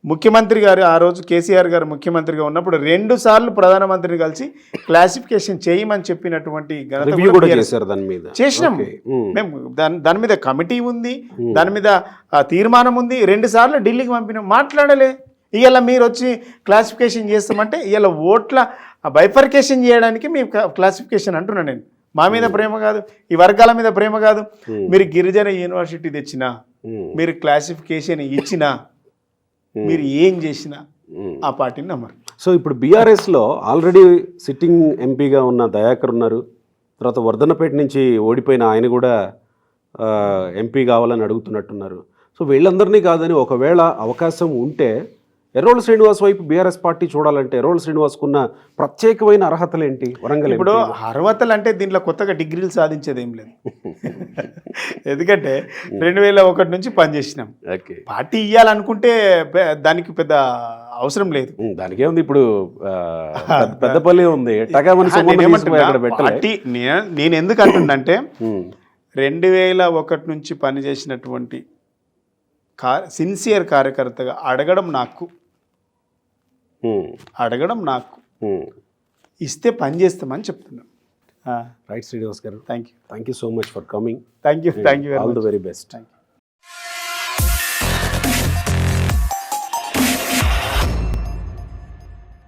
ముఖ్యమంత్రి గారు ఆ రోజు కేసీఆర్ గారు ముఖ్యమంత్రిగా ఉన్నప్పుడు 2 సార్లు ప్రధానమంత్రిని కలిసి క్లాసిఫికేషన్ చేయమని చెప్పినటువంటి చేసినాం మేము. దాని మీద కమిటీ ఉంది, దాని మీద తీర్మానం ఉంది. 2 సార్లు ఢిల్లీకి పంపినాం, మాట్లాడలే. ఇవాళ మీరు వచ్చి క్లాసిఫికేషన్ చేస్తామంటే ఇవాళ ఓట్ల బైఫర్కేషన్ చేయడానికి మీ క్లాసిఫికేషన్ అంటున్నా నేను. మా మీద ప్రేమ కాదు, ఈ వర్గాల మీద ప్రేమ కాదు. మీరు గిరిజన యూనివర్సిటీ తెచ్చినా, మీరు క్లాసిఫికేషన్ ఇచ్చినా, మీరు ఏం చేసినా ఆ పార్టీని నమ్మరు. సో ఇప్పుడు బీఆర్ఎస్లో ఆల్రెడీ సిట్టింగ్ ఎంపీగా ఉన్న దయాకర్ ఉన్నారు. తర్వాత వర్ధన్నపేట నుంచి ఓడిపోయిన ఆయన కూడా ఎంపీ కావాలని అడుగుతున్నట్టున్నారు. సో వీళ్ళందరినీ కాదని ఒకవేళ అవకాశం ఉంటే ఎర్రోళ్ళ శ్రీనివాస్ వైపు బీఆర్ఎస్ పార్టీ చూడాలంటే ఎర్రోళ్ళ శ్రీనివాస్కున్న ప్రత్యేకమైన అర్హతలు ఏంటి వరంగల్ ఇప్పుడు అర్హతలు అంటే దీంట్లో కొత్తగా డిగ్రీలు సాధించేది ఏం లేదు. ఎందుకంటే 2001 నుంచి పనిచేసినాం. ఓకే, పార్టీ ఇవ్వాలనుకుంటే దానికి పెద్ద అవసరం లేదు. దానికే ఉంది ఇప్పుడు పెద్దపల్లి ఉంది టగామని అక్కడ పెట్టలే. పార్టీ నేను ఎందుకు అంటుండంటే 2001 నుంచి పనిచేసినటువంటి సిన్సియర్ కార్యకర్తగా అడగడం నాకు ఇస్తే పని చేస్తామని చెప్తున్నాను. రైట్ శ్రీనివాస్ గారు, thank you so much for coming. Thank you all the very best.